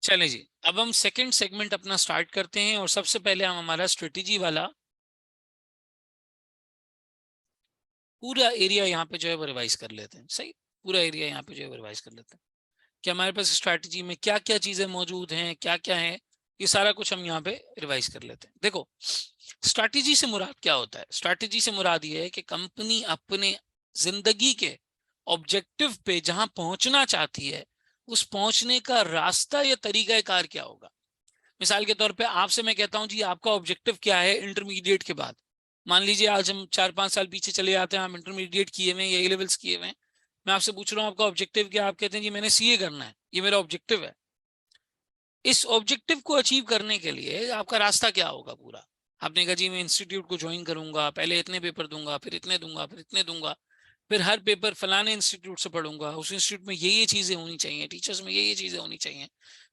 चलें जी, अब हम सेकंड सेगमेंट अपना स्टार्ट करते हैं और सबसे पहले हम हमारा स्ट्रेटेजी वाला पूरा एरिया यहाँ पे जो है वो रिवाइज कर लेते हैं। सही, पूरा एरिया यहाँ पे जो है वो रिवाइज कर लेते हैं कि हमारे पास स्ट्रैटेजी में क्या क्या चीजें मौजूद हैं, क्या क्या है, ये सारा कुछ हम यहाँ पे रिवाइज कर लेते हैं। देखो, स्ट्रैटेजी से मुराद क्या होता है? स्ट्रैटेजी से मुराद ये है कि कंपनी अपने जिंदगी के ऑब्जेक्टिव पे जहां पहुंचना चाहती है, उस पहुंचने का रास्ता या तरीका कार क्या होगा। मिसाल के तौर पे आपसे मैं कहता हूं जी, आपका ऑब्जेक्टिव क्या है इंटरमीडिएट के बाद? मान लीजिए आज हम 4-5 साल पीछे चले जाते हैं, हम इंटरमीडिएट किए हुए या ए लेवल्स किए हुए हैं। मैं आपसे पूछ रहा हूं आपका ऑब्जेक्टिव क्या? आप कहते हैं जी मैंने सीए करना है, ये मेरा ऑब्जेक्टिव है। इस ऑब्जेक्टिव को अचीव करने के लिए आपका रास्ता क्या होगा पूरा? आपने कहा जी मैं इंस्टीट्यूट को ज्वाइन करूंगा, पहले इतने पेपर दूंगा, फिर इतने दूंगा, फिर इतने दूंगा, फिर हर पेपर फलाने इंस्टीट्यूट से पढ़ूंगा, उस इंस्टीट्यूट में ये चीजें होनी चाहिए, टीचर्स में ये चीजें होनी चाहिए।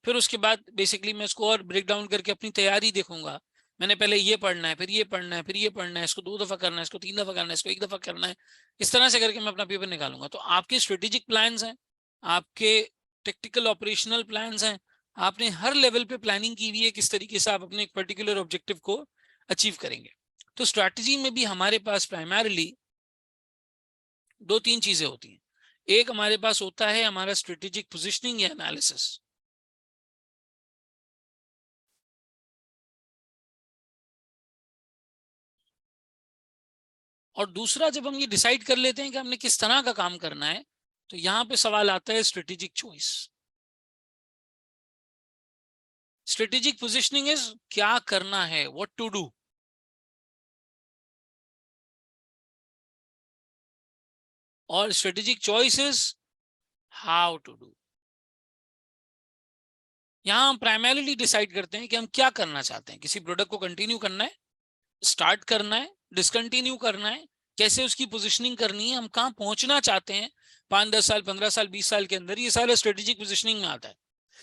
फिर उसके बाद बेसिकली मैं इसको और ब्रेक डाउन करके अपनी तैयारी देखूंगा। मैंने पहले ये पढ़ना है, फिर ये पढ़ना है, फिर ये पढ़ना है, इसको 2 दफा करना है, इसको 3 दफा करना है, इसको 1 दफा करना है। इस तरह से करके मैं अपना पेपर निकालूंगा। तो आपके स्ट्रेटेजिक प्लान्स हैं, आपके टेक्टिकल ऑपरेशनल प्लान्स हैं, आपने हर लेवल पे प्लानिंग की हुई है किस तरीके से आप अपने एक पर्टिकुलर ऑब्जेक्टिव को अचीव करेंगे। तो स्ट्रैटेजी में भी हमारे पास प्राइमरीली 2-3 चीजें होती हैं। एक हमारे पास होता है हमारा स्ट्रेटेजिक पोजीशनिंग या एनालिसिस, और दूसरा जब हम ये डिसाइड कर लेते हैं कि हमने किस तरह का काम करना है, तो यहां पे सवाल आता है strategic choice. Strategic positioning is क्या करना है, व्हाट टू डू, और strategic choice is how to do. यहां हम प्राइमरीली डिसाइड करते हैं कि हम क्या करना चाहते हैं। किसी प्रोडक्ट को कंटिन्यू करना है, स्टार्ट करना है, डिसकंटिन्यू करना है, कैसे उसकी पोजीशनिंग करनी है, हम कहां पहुंचना चाहते हैं 5-10 साल, 15 साल, 20 साल के अंदर, ये सारा स्ट्रेटेजिक पोजीशनिंग में आता है।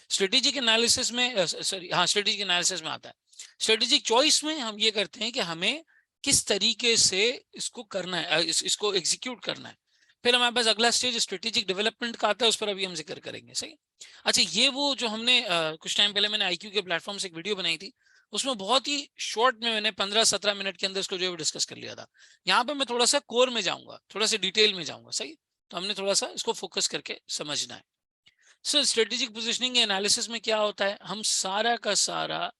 स्ट्रेटेजिक एनालिसिस में सॉरी हाँ, स्ट्रेटेजिक एनालिसिस में आता है। स्ट्रेटेजिक चॉइस में हम ये करते हैं कि हमें किस तरीके से इसको करना है, इसको एग्जीक्यूट करना है। फिर हमारे पास अगला स्टेज स्ट्रेटेजिक डेवलपमेंट का आता है, उस पर अभी हम जिक्र करेंगे। सही। अच्छा, ये वो जो हमने कुछ टाइम पहले मैंने आईक्यू के प्लेटफॉर्म से एक वीडियो बनाई थी, उसमें बहुत ही शॉर्ट में मैंने 15-17 मिनट के अंदर इसको जो है डिस्कस कर लिया था। यहाँ पे मैं थोड़ा सा कोर में जाऊंगा, थोड़ा सा डिटेल में जाऊंगा। सही। तो हमने थोड़ा सा इसको फोकस करके समझना है। सो स्ट्रेटेजिक पोजीशनिंग एनालिसिस में क्या होता है, हम सारा का सारा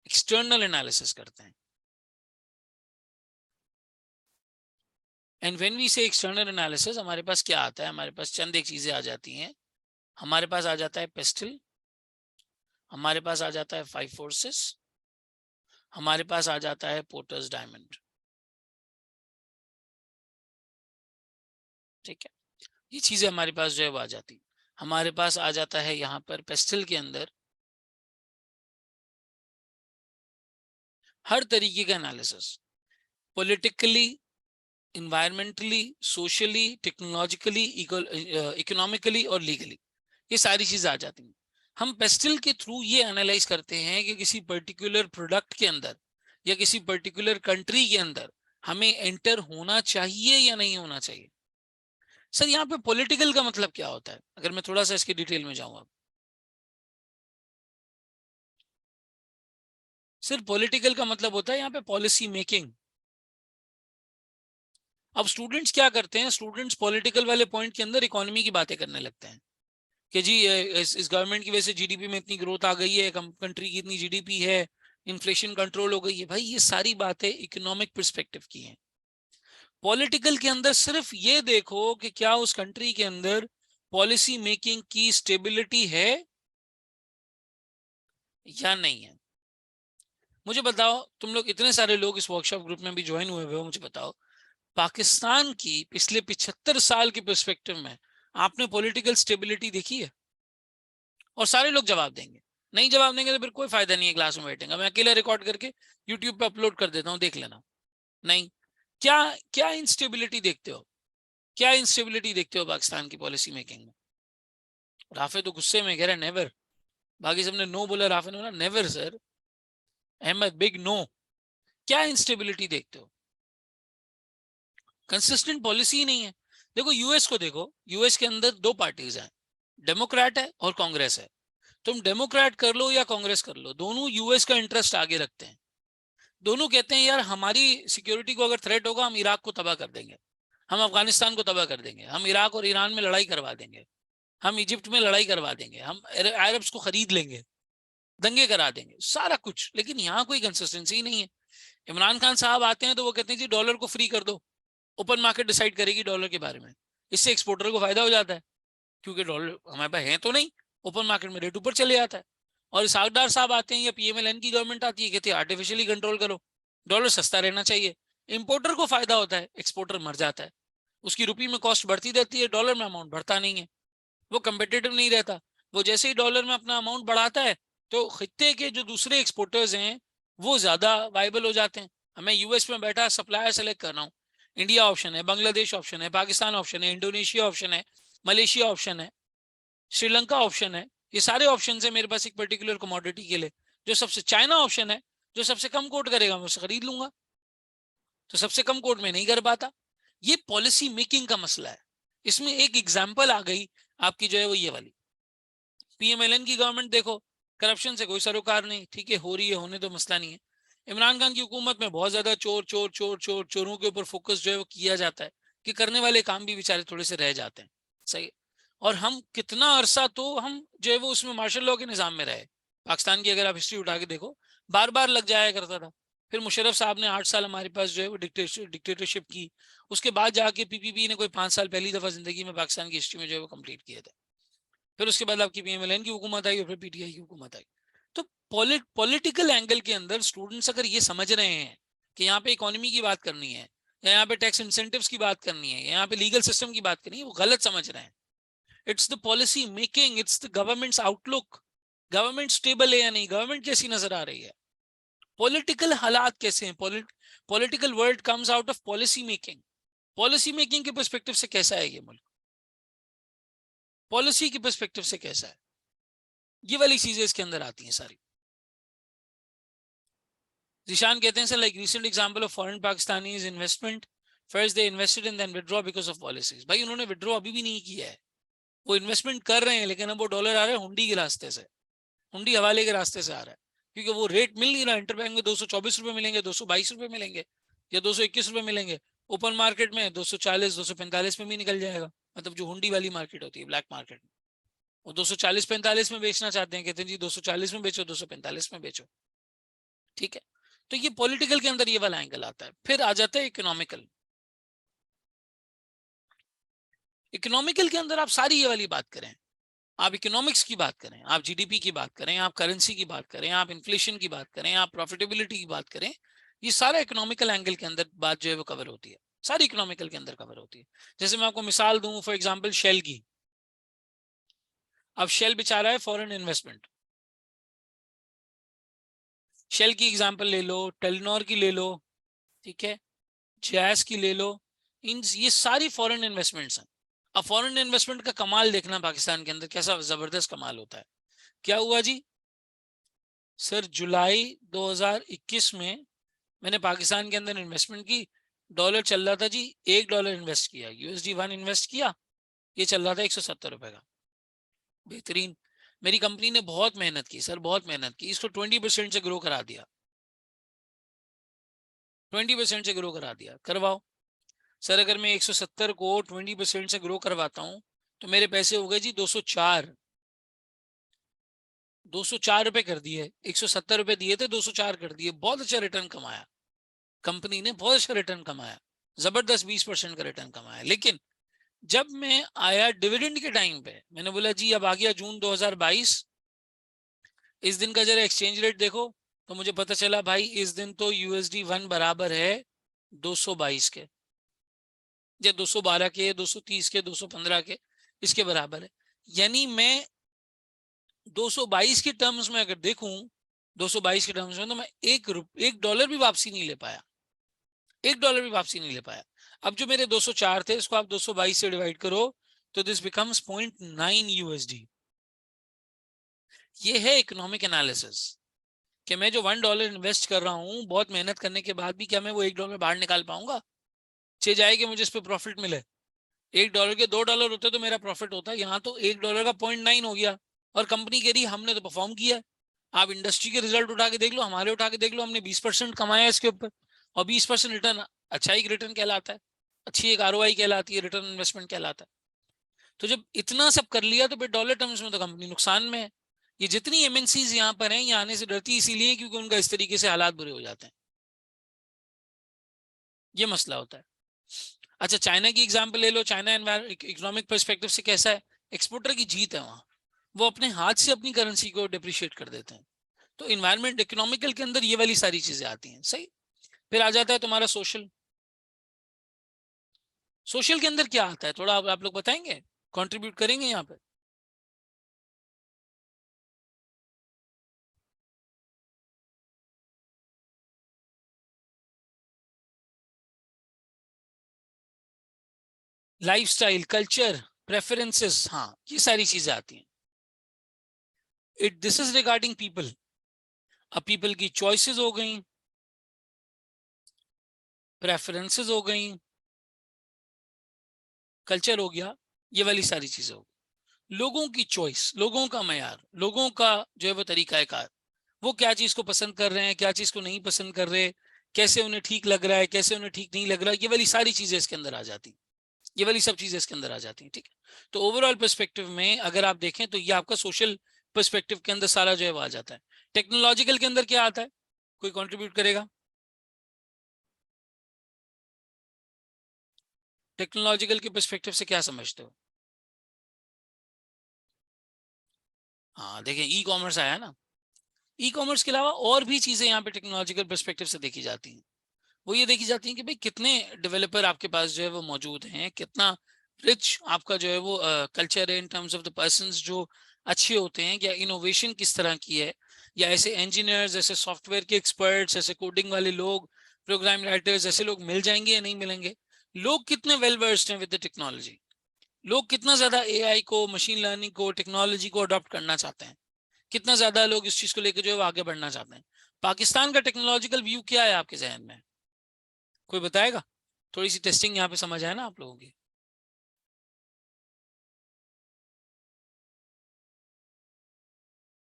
एक्सटर्नल एनालिसिस करते हैं। एंड व्हेन वी से एक्सटर्नल एनालिसिस, हमारे पास क्या आता है? हमारे पास चंद एक चीजें आ जाती हैं। हमारे पास आ जाता है पेस्टल, हमारे पास आ जाता है 5 फोर्सेस, हमारे पास आ जाता है पोर्टर्स डायमंड। ठीक है, ये चीजें हमारे पास जो है वो आ जाती। हमारे पास आ जाता है यहाँ पर पेस्टल के अंदर हर तरीके का analysis, politically, environmentally, socially, technologically, economically और लीगली, ये सारी चीजें आ जाती हैं। हम पेस्टल के थ्रू ये एनालाइज करते हैं कि किसी पर्टिकुलर प्रोडक्ट के अंदर या किसी पर्टिकुलर कंट्री के अंदर हमें एंटर होना चाहिए या नहीं होना चाहिए। सर, यहाँ पे पॉलिटिकल का मतलब क्या होता है? अगर मैं थोड़ा सा इसके डिटेल में जाऊंगा, सिर्फ पॉलिटिकल का मतलब होता है यहाँ पे पॉलिसी मेकिंग। अब स्टूडेंट्स क्या करते हैं? स्टूडेंट्स पॉलिटिकल वाले पॉइंट के अंदर इकोनॉमी की बातें करने लगते हैं कि जी इस गवर्नमेंट की वजह से जीडीपी में इतनी ग्रोथ आ गई है, कंट्री की इतनी जीडीपी है, इन्फ्लेशन कंट्रोल हो गई है। भाई, ये सारी बातें इकोनॉमिक पर्सपेक्टिव की हैं। पॉलिटिकल के अंदर सिर्फ ये देखो कि क्या उस कंट्री के अंदर पॉलिसी मेकिंग की स्टेबिलिटी है या नहीं है। मुझे बताओ, तुम लोग इतने सारे लोग इस वर्कशॉप ग्रुप में भी ज्वाइन हुए हो, मुझे बताओ पाकिस्तान की पिछले 75 साल के पर्सपेक्टिव में आपने पॉलिटिकल स्टेबिलिटी देखी है? और सारे लोग जवाब देंगे। नहीं जवाब देंगे तो फिर कोई फायदा नहीं है क्लास में बैठेंगे, मैं अकेला रिकॉर्ड करके यूट्यूब पे अपलोड कर देता हूँ, देख लेना। नहीं। क्या क्या इंस्टेबिलिटी देखते हो? क्या इंस्टेबिलिटी देखते हो पाकिस्तान की पॉलिसी मेकिंग में? राफे तो गुस्से में कह रहे नेवर। बाकी सबने नो बोला, राफे ने बोला never sir. Ahmad big no. क्या इंस्टेबिलिटी देखते हो? कंसिस्टेंट पॉलिसी ही नहीं है। देखो यूएस को देखो, यूएस के अंदर 2 पार्टीज हैं, डेमोक्रेट है और कांग्रेस है। तुम डेमोक्रेट कर लो या कांग्रेस कर लो, दोनों यूएस का इंटरेस्ट आगे रखते हैं। दोनों कहते हैं यार हमारी सिक्योरिटी को अगर थ्रेट होगा हम इराक को तबाह कर देंगे, हम अफगानिस्तान को तबाह कर देंगे, हम इराक और ईरान में लड़ाई करवा देंगे, हम इजिप्ट में लड़ाई करवा देंगे, हम अरब्स को खरीद लेंगे, दंगे करा देंगे, सारा कुछ। लेकिन यहाँ कोई कंसिस्टेंसी नहीं है। इमरान खान साहब आते हैं तो वो कहते हैं जी डॉलर को फ्री कर दो, ओपन मार्केट डिसाइड करेगी डॉलर के बारे में। इससे एक्सपोर्टर को फायदा हो जाता है क्योंकि डॉलर हमारे पास है तो नहीं, ओपन मार्केट में रेट ऊपर चले जाता है। और सागदार साहब आते हैं या पीएमएलएन की गवर्नमेंट आती है, कहती है आर्टिफिशियली कंट्रोल करो, डॉलर सस्ता रहना चाहिए। इंपोर्टर को फायदा होता है, एक्सपोर्टर मर जाता है, उसकी रुपी में कॉस्ट बढ़ती रहती है, डॉलर में अमाउंट बढ़ता नहीं है, वो कंपेटिटिव नहीं रहता। वो जैसे ही डॉलर में अपना अमाउंट बढ़ाता है तो खित्ते के जो दूसरे एक्सपोर्टर्स हैं वो ज्यादा वाइबल हो जाते हैं। मैं यूएस में बैठा सप्लायर सेलेक्ट कर रहा हूँ, इंडिया ऑप्शन है, बांग्लादेश ऑप्शन है, पाकिस्तान ऑप्शन है, इंडोनेशिया ऑप्शन है, मलेशिया ऑप्शन है, श्रीलंका ऑप्शन है। ये सारे ऑप्शन है मेरे पास एक पर्टिकुलर कमोडिटी के लिए। जो सबसे चाइना ऑप्शन है, जो सबसे कम कोट करेगा मैं उसे खरीद लूंगा, तो सबसे कम कोट में नहीं कर पाता। ये पॉलिसी मेकिंग का मसला है। इसमें एक एग्जाम्पल आ गई आपकी जो है वो ये वाली, पीएमएलएन की गवर्नमेंट देखो, करप्शन से कोई सरोकार नहीं, ठीक है, हो रही है, होने तो मसला नहीं है। इमरान खान की हुकूमत में बहुत ज्यादा चोर चोर चोर चोर चोरों के ऊपर फोकस जो है वो किया जाता है कि करने वाले काम भी बेचारे थोड़े से रह जाते हैं। सही। और हम कितना अरसा तो हम जो है वो उसमें मार्शल लॉ के निजाम में रहे। पाकिस्तान की अगर आप हिस्ट्री उठा के देखो, बार बार लग जाया करता था। फिर मुशर्रफ साहब ने 8 साल हमारे पास जो है वो डिक्टेटरशिप की। उसके बाद जाके पीपीपी ने कोई 5 साल पहली दफा जिंदगी में पाकिस्तान की हिस्ट्री में जो है वो कंप्लीट किए थे। फिर उसके बाद आपकी पीएमएलएन की हुकूमत आई और फिर पीटीआई की हुकूमत आई। तो पॉलिटिकल एंगल के अंदर स्टूडेंट्स अगर ये समझ रहे हैं कि यहाँ पे इकोनॉमी की बात करनी है, या यहाँ पे टैक्स इंसेंटिव्स की बात करनी है, या यहाँ पे लीगल सिस्टम की बात करनी है, वो गलत समझ रहे हैं। It's the policy making, it's the governments outlook. Government stable है या नहीं, गवर्नमेंट कैसी नजर आ रही है, पॉलिटिकल हालात कैसे हैं, political world comes out of policy making. Policy making के पर्सपेक्टिव से कैसा है ये मुल्क, पॉलिसी के पर्सपेक्टिव से कैसा है, ये वाली चीजें इसके अंदर आती हैं सारी। जिशान कहते हैं sir like recent example of foreign Pakistanis investment, first they invested and then withdraw because of policies. भाई उन्होंने विथड्रॉ अभी भी नहीं किया है, वो इन्वेस्टमेंट कर रहे हैं, लेकिन अब वो डॉलर आ रहे हैं हुंडी के रास्ते से, हुंडी हवाले के रास्ते से आ रहा है, क्योंकि वो रेट मिल नहीं रहा। इंटरबैंक में 224 रुपए मिलेंगे, 222 रुपए मिलेंगे, या 221 रुपए मिलेंगे। ओपन मार्केट में 240 245 में भी निकल जाएगा। मतलब जो हुंडी वाली मार्केट होती है, ब्लैक मार्केट में, वो 240-45 में बेचना चाहते हैं, कहते हैं जी 240 में बेचो, 245 में बेचो। ठीक है, तो ये पॉलिटिकल के अंदर ये वाला एंगल आता है। फिर आ जाता है इकोनॉमिकल। इकोनॉमिकल के अंदर आप सारी ये वाली बात करें, आप इकोनॉमिक्स की बात करें, आप जीडीपी की बात करें, आप करेंसी की बात करें, आप इन्फ्लेशन की बात करें, आप प्रॉफिटेबिलिटी की बात करें, ये सारा इकोनॉमिकल एंगल के अंदर बात जो है वो कवर होती है, सारी इकोनॉमिकल के अंदर कवर होती है। जैसे मैं आपको मिसाल दूं फॉर एग्जांपल शेल की। अब शेल बेचारा है फॉरेन इन्वेस्टमेंट, शेल की एग्जांपल ले लो, टेलीनॉर की ले लो, ठीक है, जैस की ले लो, इन ये सारी फॉरेन इन्वेस्टमेंट्स हैं। अब फॉरेन इन्वेस्टमेंट का कमाल देखना पाकिस्तान के अंदर कैसा जबरदस्त कमाल होता है। क्या हुआ जी सर, जुलाई 2021 में मैंने पाकिस्तान के अंदर इन्वेस्टमेंट की, डॉलर चल रहा था जी, $1 इन्वेस्ट किया, USD 1 इन्वेस्ट किया, ये चल रहा था 170 रुपए का। बेहतरीन, मेरी कंपनी ने बहुत मेहनत की सर, बहुत मेहनत की, इसको 20% से ग्रो करा दिया, 20% से ग्रो करा दिया, करवाओ सर। अगर मैं 170 को 20% से ग्रो करवाता हूं तो मेरे पैसे हो गए जी 204, 204 रुपए कर दिए, 170 रुपए दिए थे, 204 कर दिए। बहुत अच्छा रिटर्न कमाया कंपनी ने, बहुत अच्छा रिटर्न कमाया, जबरदस्त 20% का रिटर्न कमाया। लेकिन जब मैं आया डिविडेंड के टाइम पे, मैंने बोला जी अब आ गया जून 2022, इस दिन का जरा एक्सचेंज रेट देखो, तो मुझे पता चला भाई इस दिन तो USD 1 बराबर है 222 के, या 212 के, 230 के, 215 के, इसके बराबर है। यानी मैं 222 के टर्म्स में अगर देखूं, 222 के टर्म्स में, तो मैं $1 भी वापसी नहीं ले पाया, $1 भी वापसी नहीं ले पाया। अब जो मेरे 204 थे, इसको आप 222 से डिवाइड करो तो दिस बिकम्स 0.9 USD। ये है इकोनॉमिक एनालिसिस कि मैं जो $1 इन्वेस्ट कर रहा हूं, बहुत मेहनत करने के बाद भी क्या मैं वो $1 बाहर निकाल पाऊंगा? चे जाए कि मुझे इस पर प्रॉफिट मिले, $1 के $2 होते तो मेरा प्रॉफिट होता, यहाँ तो $1 का 0.9 हो गया और कंपनी कह रही है हमने तो परफॉर्म किया है, आप इंडस्ट्री के रिजल्ट उठा के देख लो, हमारे उठा के देख लो, हमने 20% कमाया है इसके ऊपर, और 20% रिटर्न अच्छा ही रिटर्न कहलाता है, अच्छी एक आरओआई कहलाती है, रिटर्न इन्वेस्टमेंट कहलाता है। तो जब इतना सब कर लिया तो फिर डॉलर टर्म्स में तो कंपनी नुकसान में है। ये जितनी एमएनसीज यहाँ पर हैं, ये आने से डरती इसीलिए क्योंकि उनका इस तरीके से हालात बुरे हो जाते हैं, ये मसला होता है। अच्छा, चाइना की एग्जांपल ले लो, चाइना इकोनॉमिक पर्सपेक्टिव से कैसा है, एक्सपोर्टर की जीत है वहां, वो अपने हाथ से अपनी करेंसी को डिप्रिशिएट कर देते हैं। तो इन्वायरमेंट इकोनॉमिकल के अंदर ये वाली सारी चीजें आती हैं, सही। फिर आ जाता है तुम्हारा सोशल। सोशल के अंदर क्या आता है, थोड़ा आप लोग बताएंगे, कंट्रीब्यूट करेंगे यहाँ पे। लाइफस्टाइल, कल्चर, प्रेफरेंसेस, हाँ ये सारी चीजें आती हैं। It this is regarding people. अब पीपल की चॉइसेस हो गई, प्रेफरेंसेस हो गई, कल्चर हो गया, ये वाली सारी चीजें हो गई। लोगों की चॉइस, लोगों का मयार, लोगों का जो है वो तरीका कार, वो क्या चीज को पसंद कर रहे हैं, क्या चीज को नहीं पसंद कर रहे, कैसे उन्हें ठीक लग रहा है, कैसे उन्हें ठीक नहीं लग रहा है, ये वाली सारी चीजें इसके अंदर आ जाती, ये वाली सब चीजें इसके अंदर आ जाती हैं, ठीक है। तो ओवरऑल पर्सपेक्टिव में अगर आप देखें तो ये आपका सोशल पर्सपेक्टिव के अंदर सारा जो है वो आ जाता है। टेक्नोलॉजिकल के अंदर क्या आता है, कोई कंट्रीब्यूट करेगा। टेक्नोलॉजिकल के पर्सपेक्टिव से क्या समझते हो। हाँ देखें, ई कॉमर्स आया ना, ई कॉमर्स के अलावा और भी चीजें यहाँ पे टेक्नोलॉजिकल पर्सपेक्टिव से देखी जाती हैं। वो ये देखी जाती है कि भाई कितने डेवलपर आपके पास जो है वो मौजूद हैं, कितना रिच आपका जो है वो कल्चर है in terms of the persons जो अच्छे होते हैं, या इनोवेशन किस तरह की है, या ऐसे इंजीनियर्स, ऐसे सॉफ्टवेयर के एक्सपर्ट्स, ऐसे कोडिंग वाले लोग, प्रोग्राम राइटर्स, ऐसे लोग मिल जाएंगे या नहीं मिलेंगे। लोग कितने वेल वर्स्ड हैं विद द टेक्नोलॉजी, लोग कितना ज्यादा एआई को, मशीन लर्निंग को, टेक्नोलॉजी को अडॉप्ट करना चाहते हैं, कितना ज्यादा लोग इस चीज को लेकर जो है वो आगे बढ़ना चाहते हैं। पाकिस्तान का टेक्नोलॉजिकल व्यू क्या है आपके जहन में, कोई बताएगा। थोड़ी सी टेस्टिंग यहाँ पे समझ आए ना आप लोगों की।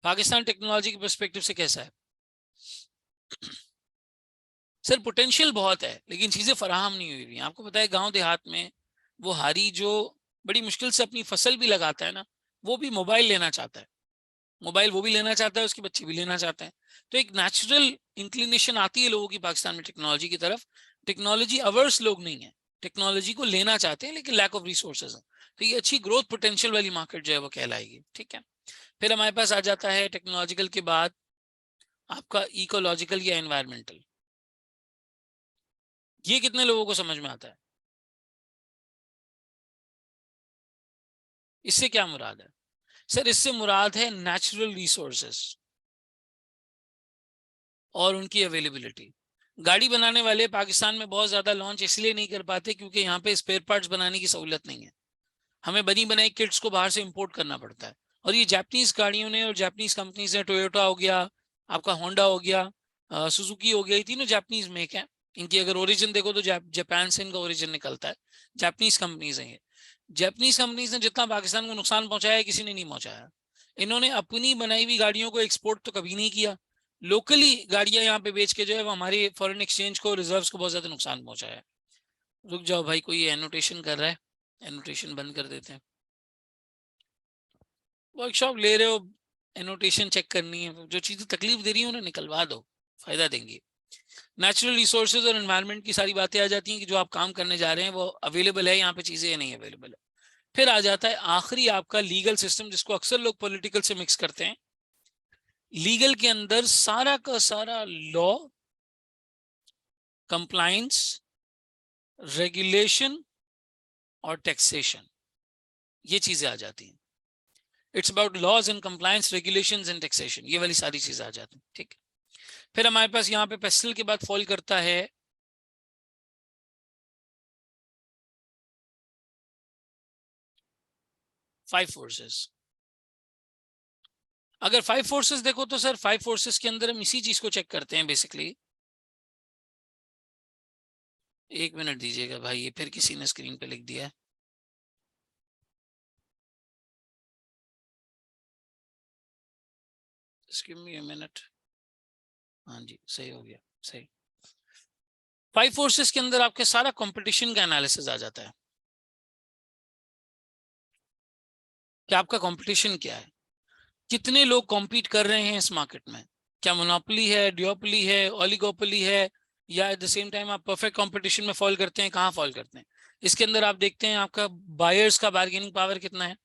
पाकिस्तान टेक्नोलॉजी के पर्सपेक्टिव से कैसा है। सर पोटेंशियल बहुत है, लेकिन चीजें फराहम नहीं हुई हैं। आपको पता है गांव देहात में वो हारी जो बड़ी मुश्किल से अपनी फसल भी लगाता है ना, वो भी मोबाइल लेना चाहता है, मोबाइल वो भी लेना चाहता है, उसके बच्चे भी लेना चाहते हैं। तो एक नेचुरल इंक्लिनेशन आती है लोगों की पाकिस्तान में टेक्नोलॉजी की तरफ। टेक्नोलॉजी अवर्स लोग नहीं है, टेक्नोलॉजी को लेना चाहते हैं, लेकिन लैक ऑफ रिसोर्सेज है। तो ये अच्छी ग्रोथ पोटेंशियल वाली मार्केट जो है वो कहलाएगी, ठीक है। फिर हमारे पास आ जाता है टेक्नोलॉजिकल के बाद आपका इकोलॉजिकल या एनवायरमेंटल। ये कितने लोगों को समझ में आता है, इससे क्या मुराद है। सर इससे मुराद है नेचुरल रिसोर्सेस और उनकी अवेलेबिलिटी। गाड़ी बनाने वाले पाकिस्तान में बहुत ज्यादा लॉन्च इसलिए नहीं कर पाते क्योंकि यहाँ पे स्पेयर पार्ट्स बनाने की सहूलत नहीं है, हमें बनी बनाई किट्स को बाहर से इंपोर्ट करना पड़ता है। और ये जापानीज गाड़ियों ने और जापानीज कंपनीज ने, टोयोटा हो गया, आपका होंडा हो गया, सुजुकी हो गया, ये तीनों जापानीज मेक हैं। इनकी अगर ओरिजिन देखो तो जापान से इनका ओरिजिन निकलता है, जापानीज कंपनीज हैं ये। जापानीज कंपनीज ने जितना पाकिस्तान को नुकसान पहुंचाया है किसी ने नहीं पहुंचाया। इन्होंने अपनी बनाई हुई गाड़ियों को एक्सपोर्ट तो कभी नहीं किया, लोकली गाड़ियां यहाँ पे बेच के जो है वो हमारे फॉरेन एक्सचेंज को, रिजर्व्स को बहुत ज्यादा नुकसान पहुंचाया है। रुक जाओ भाई, कोई एनोटेशन कर रहा है, एनोटेशन बंद कर देते हैं। वर्कशॉप ले रहे हो, एनोटेशन चेक करनी है, जो चीजें तकलीफ दे रही है उन्हें निकलवा दो, फायदा देंगी। नेचुरल रिसोर्सेज और एनवायरनमेंट की सारी बातें आ जाती हैं कि जो आप काम करने जा रहे हैं वो अवेलेबल है यहाँ पे, चीजें नहीं अवेलेबल है। फिर आ जाता है आखिरी आपका लीगल सिस्टम, जिसको अक्सर लोग पॉलिटिकल से मिक्स करते हैं। लीगल के अंदर सारा का सारा लॉ, कंप्लाइंस, रेगुलेशन और टैक्सेशन, ये चीजें आ जाती हैं। It's about laws and compliance, regulations and taxation, ये वाली सारी चीजें आ जाती हैं, ठीक है। फिर हमारे पास यहाँ पे पेस्टल के बाद फॉल करता है फाइव फोर्सेस। अगर फाइव फोर्सेस देखो तो सर फाइव फोर्सेस के अंदर हम इसी चीज को चेक करते हैं बेसिकली। एक मिनट दीजिएगा भाई, ये फिर किसी ने स्क्रीन पे लिख दिया है। Just give me a minute. हाँ जी, सही हो गया, सही। 5 फोर्सेस के अंदर आपके सारा कंपटीशन का एनालिसिस आ जाता है कि आपका कंपटीशन क्या है, कितने लोग कॉम्पीट कर रहे हैं इस मार्केट में, क्या मोनोपोली है, डियोपोली है, ओलिगोपोली है, या एट द सेम टाइम आप परफेक्ट कंपटीशन में फॉल करते हैं, कहाँ फॉल करते हैं। इसके अंदर आप देखते हैं आपका बायर्स का बार्गेनिंग पावर कितना है,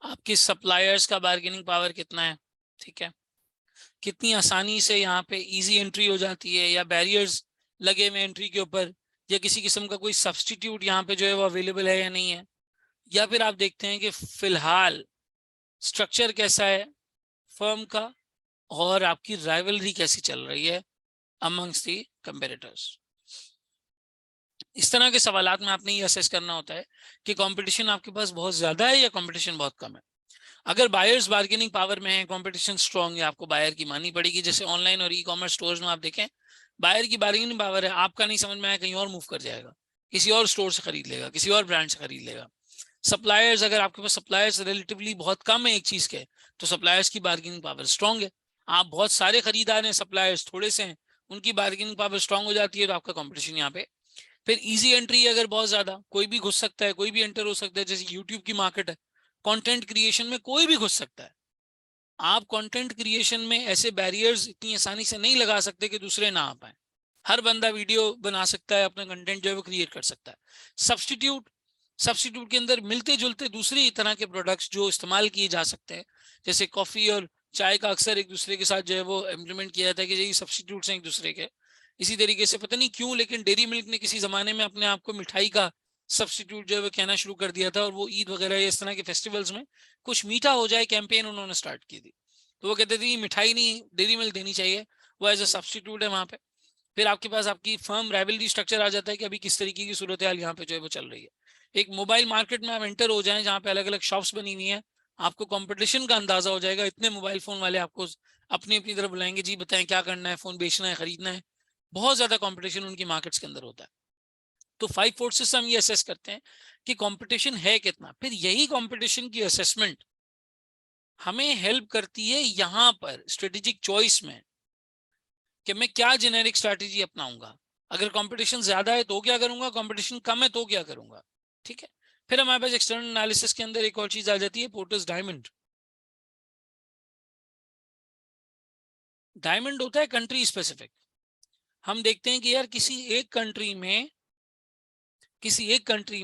आपकी सप्लायर्स का बार्गेनिंग पावर कितना है, ठीक है, कितनी आसानी से यहाँ पे इजी एंट्री हो जाती है, या बैरियर्स लगे हुए एंट्री के ऊपर, या किसी किस्म का कोई सब्सटीट्यूट यहाँ पे जो है वो अवेलेबल है या नहीं है, या फिर आप देखते हैं कि फिलहाल स्ट्रक्चर कैसा है फर्म का, और आपकी राइवलरी कैसी चल रही है अमंग्स दी कंपेटिटर्स। इस तरह के सवालात में आपने ये असेस करना होता है कि कंपटीशन आपके पास बहुत ज्यादा है या कंपटीशन बहुत कम है। अगर बायर्स बार्गेनिंग पावर में है, कंपटीशन स्ट्रांग है, आपको बायर की माननी पड़ेगी। जैसे ऑनलाइन और ई कॉमर्स स्टोर्स में आप देखें, बायर की बार्गेनिंग पावर है, आपका नहीं समझ में आया कहीं और मूव कर जाएगा, किसी और स्टोर से खरीद लेगा, किसी और ब्रांड से खरीद लेगा। सप्लायर्स, अगर आपके पास सप्लायर्स रिलेटिवली बहुत कम है एक चीज के, तो सप्लायर्स की बार्गेनिंग पावर स्ट्रांग है। आप बहुत सारे खरीदार हैं, सप्लायर्स थोड़े से हैं, उनकी बार्गेनिंग पावर स्ट्रांग हो जाती है, तो आपका कंपटीशन यहाँ पे। फिर इजी एंट्री, अगर बहुत ज्यादा, कोई भी घुस सकता है, कोई भी एंटर हो सकता है, जैसे यूट्यूब की मार्केट है, कंटेंट क्रिएशन में कोई भी घुस सकता है। आप कंटेंट क्रिएशन में ऐसे बैरियर्स इतनी आसानी से नहीं लगा सकते कि दूसरे ना आ पाए। हर बंदा वीडियो बना सकता है, अपना कंटेंट जो है वो क्रिएट कर सकता है। सब्सटीट्यूट, सब्सटीट्यूट के अंदर मिलते जुलते दूसरी तरह के प्रोडक्ट्स जो इस्तेमाल किए जा सकते हैं, जैसे कॉफी और चाय का अक्सर एक दूसरे के साथ जो है वो इम्प्लीमेंट किया जाता है कि ये सब्सटीट्यूट्स हैं एक दूसरे के। इसी तरीके से पता नहीं क्यों, लेकिन डेयरी मिल्क ने किसी जमाने में अपने आप को मिठाई का सब्सटीट्यूट जो है वो कहना शुरू कर दिया था, और वो ईद वगैरह इस तरह के फेस्टिवल्स में कुछ मीठा हो जाए कैंपेन उन्होंने स्टार्ट की थी। तो वो कहते थे कि मिठाई नहीं, डेयरी मिल्क देनी चाहिए, वो एज अ सब्सटीट्यूट है वहां पे। फिर आपके पास आपकी फर्म राइवलरी स्ट्रक्चर आ जाता है कि अभी किस तरीके की सूरत हाल यहाँ पे जो है वो चल रही है। एक मोबाइल मार्केट में आप एंटर हो जाएं जहाँ पे अलग अलग शॉप्स बनी हुई हैं, आपको कंपटीशन का अंदाजा हो जाएगा। इतने मोबाइल फोन वाले आपको अपनी अपनी तरफ बुलाएंगे, जी बताएं क्या करना है, फोन बेचना है, खरीदना है। बहुत ज्यादा कंपटीशन उनकी मार्केट्स के अंदर होता है। तो 5 फोर्सेस से हम ये असेस करते हैं कि कंपटीशन है कितना। फिर यही कंपटीशन की असेसमेंट हमें हेल्प करती है यहाँ पर स्ट्रेटेजिक चॉइस में, कि मैं क्या जेनेरिक स्ट्रैटेजी अपनाऊंगा। अगर कंपटीशन ज्यादा है तो क्या करूंगा, कंपटीशन कम है तो क्या करूंगा, ठीक है। फिर हमारे पास एक्सटर्नल एनालिसिस के अंदर एक और चीज आ जाती है, पोर्टर्स डायमंड। डायमंड होता है कंट्री स्पेसिफिक। हम देखते हैं कि यार किसी एक कंट्री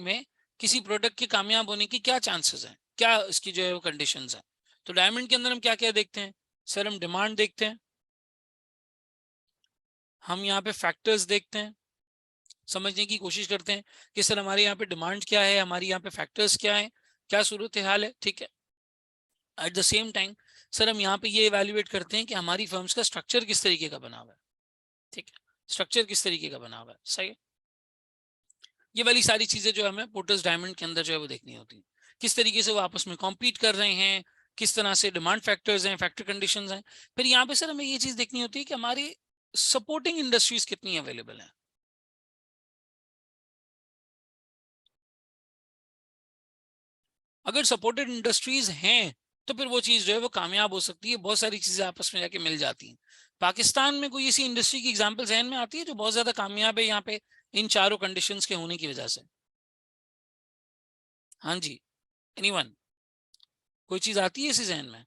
में किसी प्रोडक्ट के कामयाब होने की क्या चांसेस हैं, क्या इसकी जो है वो कंडीशंस हैं। तो डायमंड के अंदर हम क्या क्या देखते हैं सर, हम डिमांड देखते हैं, हम यहाँ पे फैक्टर्स देखते हैं, समझने की कोशिश करते हैं कि सर हमारे यहाँ पे डिमांड क्या है, हमारी यहाँ पे फैक्टर्स क्या है, क्या सूरत हाल है, ठीक है। At the same time sir हम यहाँ पे ये इवेल्युएट करते हैं कि हमारी फर्म्स का स्ट्रक्चर किस तरीके का बना हुआ है, ठीक है, स्ट्रक्चर किस तरीके का बना हुआ है, सही है। ये वाली सारी चीजें जो हमें पोर्टर्स डायमंड के अंदर जो है वो देखनी होती है। किस तरीके से वो आपस में कॉम्पीट कर रहे हैं, किस तरह से डिमांड फैक्टर्स हैं, फैक्टर कंडीशंस हैं। फिर यहाँ पे सर हमें ये चीज देखनी होती है कि हमारी सपोर्टिंग इंडस्ट्रीज कितनी अवेलेबल है। अगर सपोर्टेड इंडस्ट्रीज हैं तो फिर वो चीज जो है वो कामयाब हो सकती है, बहुत सारी चीजें आपस में जाके मिल जाती हैं। पाकिस्तान में कोई ऐसी इंडस्ट्री की एग्जांपल जहन में आती है जो बहुत ज्यादा कामयाब है यहाँ पे इन चारों कंडीशंस के होने की वजह से? हाँ जी, एनीवन, कोई चीज आती है इसी जहन में?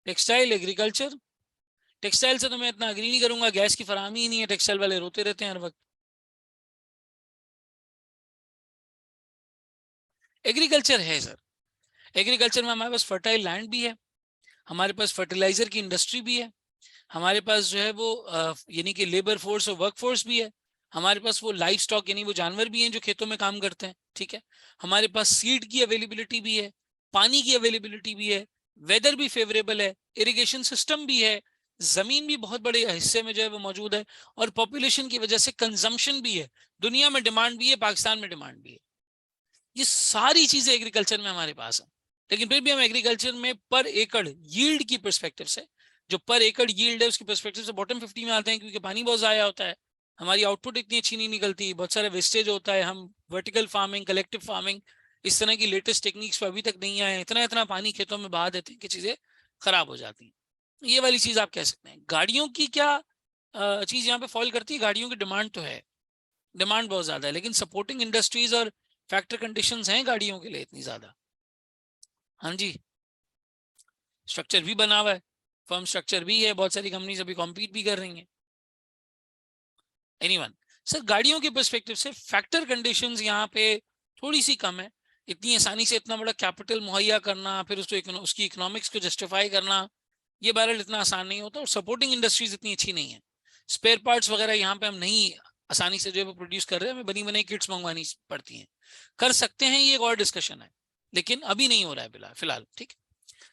Textile, agriculture. टेक्सटाइल से तो मैं इतना अग्री नहीं करूंगा, गैस की फराहमी ही नहीं है, टेक्सटाइल वाले रोते रहते हैं हर वक्त। एग्रीकल्चर है सर, एग्रीकल्चर में हमारे पास फर्टाइल लैंड भी है, हमारे पास फर्टिलाइजर की इंडस्ट्री भी है, हमारे पास जो है वो यानी कि लेबर फोर्स और वर्क फोर्स भी है, हमारे पास वो लाइफ स्टॉक यानी वो जानवर भी हैं जो खेतों में काम करते हैं, ठीक है। हमारे पास सीड की अवेलेबिलिटी भी है, पानी की अवेलेबिलिटी भी है, वेदर भी फेवरेबल है, इरिगेशन सिस्टम भी है, जमीन भी बहुत बड़े हिस्से में जो है वो मौजूद है, और पॉपुलेशन की वजह से कंजम्पशन भी है, दुनिया में डिमांड भी है, पाकिस्तान में डिमांड भी है। ये सारी चीजें एग्रीकल्चर में हमारे पास है। लेकिन फिर भी हम एग्रीकल्चर में पर एकड़ यील्ड की परस्पेक्टिव से, जो पर एकड़ यील्ड है उसकी परस्पेक्टिव से बॉटम 50 में आते हैं, क्योंकि पानी बहुत ज़ाया होता है, हमारी आउटपुट इतनी अच्छी नहीं निकलती, बहुत सारा वेस्टेज होता है, हम वर्टिकल फार्मिंग, कलेक्टिव फार्मिंग, इस तरह की लेटेस्ट टेक्निक्स पर अभी तक नहीं आए, इतना इतना पानी खेतों में बहा देते हैं कि चीजें खराब हो जाती हैं। ये वाली चीज आप कह सकते हैं। गाड़ियों की क्या चीज यहाँ पे फॉल करती है? गाड़ियों की डिमांड तो है, डिमांड बहुत ज्यादा है, लेकिन सपोर्टिंग इंडस्ट्रीज और फैक्टर कंडीशंस हैं गाड़ियों के लिए इतनी ज्यादा। हाँ जी, स्ट्रक्चर भी बना हुआ है, फर्म स्ट्रक्चर भी है, बहुत सारी कंपनीज अभी कॉम्पीट भी कर रही हैं। एनीवन, सर गाड़ियों के पर्सपेक्टिव से फैक्टर कंडीशंस यहाँ पे थोड़ी सी कम है। इतनी आसानी से इतना बड़ा कैपिटल मुहैया करना, फिर उसको उसकी इकोनॉमिक्स को जस्टिफाई करना, ये बहरहाल इतना आसान नहीं होता। और सपोर्टिंग इंडस्ट्रीज इतनी अच्छी नहीं है, स्पेयर पार्ट्स वगैरह यहाँ पे हम नहीं आसानी से जो है प्रोड्यूस कर रहे हैं, हमें बनी बनाई किट्स मंगवानी पड़ती हैं। कर सकते हैं, ये एक और डिस्कशन है, लेकिन अभी नहीं हो रहा है फिलहाल। ठीक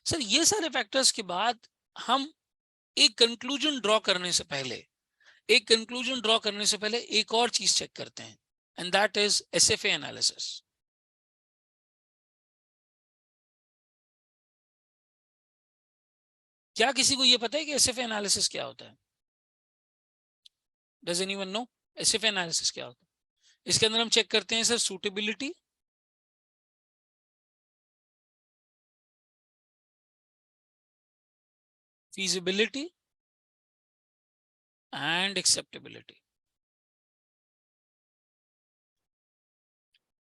सर, ये सारे फैक्टर्स के बाद हम एक कंक्लूजन ड्रॉ करने से पहले एक और चीज चेक करते हैं, and that is SFA analysis. क्या किसी को ये पता है कि एसएफए एनालिसिस क्या होता है? Does anyone know SFA analysis क्या होता है? इसके अंदर हम चेक करते हैं sir suitability, feasibility and acceptability.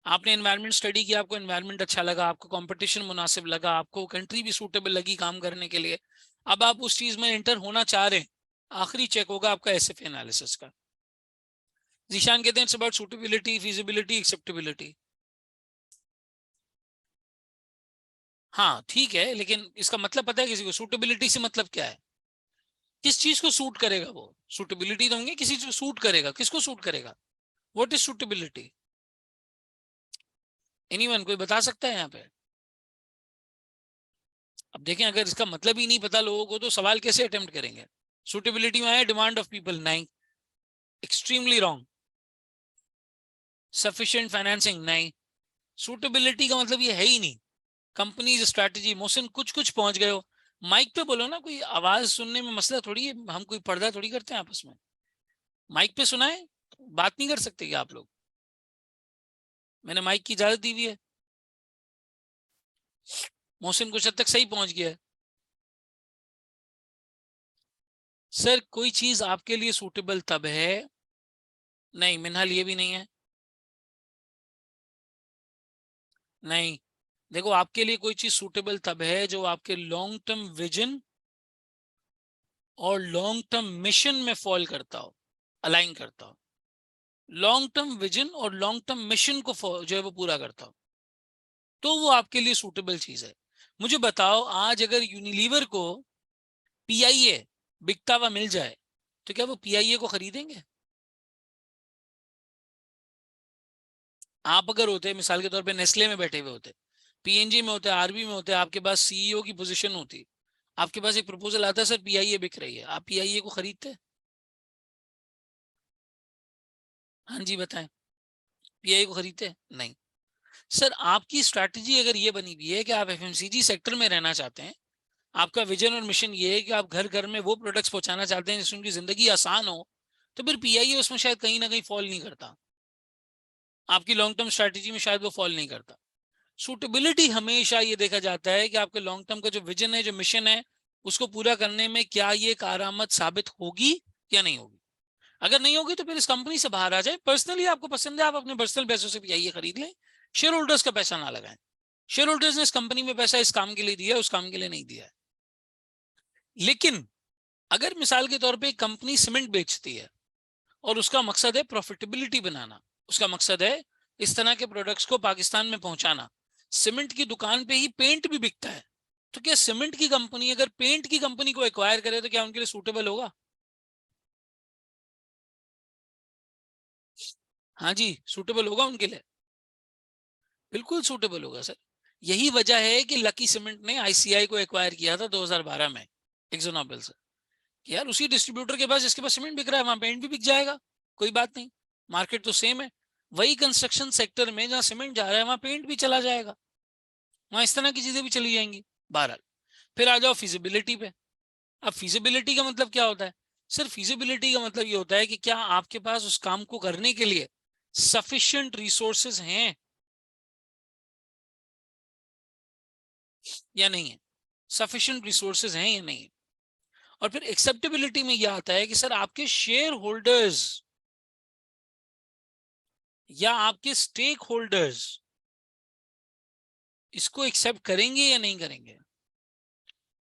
आपने एनवायरनमेंट स्टडी किया, आपको एनवायरनमेंट अच्छा लगा, आपको कंपटीशन मुनासिब लगा, आपको कंट्री भी सूटेबल लगी काम करने के लिए, अब आप उस चीज में एंटर होना चाह रहे हैं, आखिरी चेक होगा आपका एसएफए एनालिसिस का। जीशान कहते हैं it's about suitability, feasibility, acceptability. हाँ ठीक है, लेकिन इसका मतलब पता है किसी को? सूटेबिलिटी से मतलब क्या है? किस चीज को सूट करेगा वो? सूटेबिलिटी तो होंगे, किसी चीज को सूट करेगा, किसको सूट करेगा? What is suitability? एनीवन, कोई बता सकता है यहाँ पे? अब देखें, अगर इसका मतलब ही नहीं पता लोगों को तो सवाल कैसे अटेम्प्ट करेंगे? सूटेबिलिटी में आया डिमांड ऑफ पीपल, नहीं, एक्सट्रीमली रॉन्ग। सफिशिएंट फाइनेंसिंग, नहीं। सूटेबिलिटी का मतलब ये है ही नहीं। कंपनीज स्ट्रैटेजी, मोशन कुछ कुछ पहुंच गए हो। माइक पे बोलो ना, कोई आवाज सुनने में मसला थोड़ी है, हम कोई पर्दा थोड़ी करते हैं आपस में। माइक पे सुनाए, बात नहीं कर सकते क्या आप लोग? मैंने माइक की इजाजत दी हुई है। मोहसिन कुछ हद तक सही पहुंच गया है। सर कोई चीज आपके लिए सूटेबल तब है, नहीं मिनहाल ये भी नहीं है, नहीं। देखो, आपके लिए कोई चीज सूटेबल तब है जो आपके लॉन्ग टर्म विजन और लॉन्ग टर्म मिशन में फॉल करता हो, अलाइन करता हो। लॉन्ग टर्म विजन और लॉन्ग टर्म मिशन को जो है वो पूरा करता हो, तो वो आपके लिए सूटेबल चीज है। मुझे बताओ, आज अगर यूनिलीवर को पीआईए बिकता हुआ मिल जाए तो क्या वो पीआईए को खरीदेंगे? आप अगर होते, मिसाल के तौर पे नेस्ले में बैठे हुए होते, पीएनजी में होते, आरबी में होते, आपके पास सीईओ की पोजीशन होती, आपके पास एक प्रपोजल आता है सर पीआईए बिक रही है, आप पीआईए को खरीदते? हाँ जी बताएं, पीआईए को खरीदते? नहीं। सर आपकी स्ट्रैटेजी अगर ये बनी हुई है कि आप एफएमसीजी सेक्टर में रहना चाहते हैं, आपका विजन और मिशन ये है कि आप घर घर में वो प्रोडक्ट्स पहुंचाना चाहते हैं जिससे उनकी जिंदगी आसान हो, तो फिर पीआईए उसमें शायद कहीं ना कहीं फॉल नहीं करता, आपकी लॉन्ग टर्म स्ट्रैटेजी में शायद वो फॉल नहीं करता। सूटेबिलिटी हमेशा ये देखा जाता है कि आपके लॉन्ग टर्म का जो विजन है, जो मिशन है, उसको पूरा करने में क्या ये कारआमद साबित होगी या नहीं होगी। अगर नहीं होगी तो फिर इस कंपनी से बाहर आ जाए। पर्सनली आपको पसंद है, आप अपने पर्सनल पैसों से पीआईए खरीद लें, शेयर होल्डर्स का पैसा ना लगाएं। शेयर होल्डर्स ने इस कंपनी में पैसा इस काम के लिए दिया है, उस काम के लिए नहीं दिया है। लेकिन अगर मिसाल के तौर पे कंपनी सीमेंट बेचती है और उसका मकसद है प्रॉफिटेबिलिटी बनाना, उसका मकसद है इस तरह के प्रोडक्ट्स को पाकिस्तान में पहुंचाना, सीमेंट की दुकान पे ही पेंट भी बिकता है, तो क्या सीमेंट की कंपनी अगर पेंट की कंपनी को एक्वायर करे तो क्या उनके लिए सूटेबल होगा? हाँ जी, सूटेबल होगा उनके लिए, बिल्कुल सूटेबल होगा सर। यही वजह है कि लकी सीमेंट ने आईसीआई को एक्वायर किया था 2012 में एक्जोनोबल से। यार उसी डिस्ट्रीब्यूटर के पास जिसके पास सीमेंट बिक रहा है वहां पेंट भी बिक जाएगा, कोई बात नहीं, मार्केट तो सेम है। वही कंस्ट्रक्शन सेक्टर में जहां सीमेंट जा रहा है वहां पेंट भी चला जाएगा, वहां इस तरह की चीजें भी चली जाएंगी। बहरहाल, फिर आ जाओ फिजिबिलिटी पे। अब फिजिबिलिटी का मतलब क्या होता है? सर फिजिबिलिटी का मतलब ये होता है कि क्या आपके पास उस काम को करने के लिए सफिशिएंट रिसोर्सेज हैं या नहीं है, सफिशिएंट रिसोर्सेज हैं या नहीं है। और फिर एक्सेप्टेबिलिटी में यह आता है कि सर आपके शेयर होल्डर्स या आपके स्टेक होल्डर्स इसको एक्सेप्ट करेंगे या नहीं करेंगे।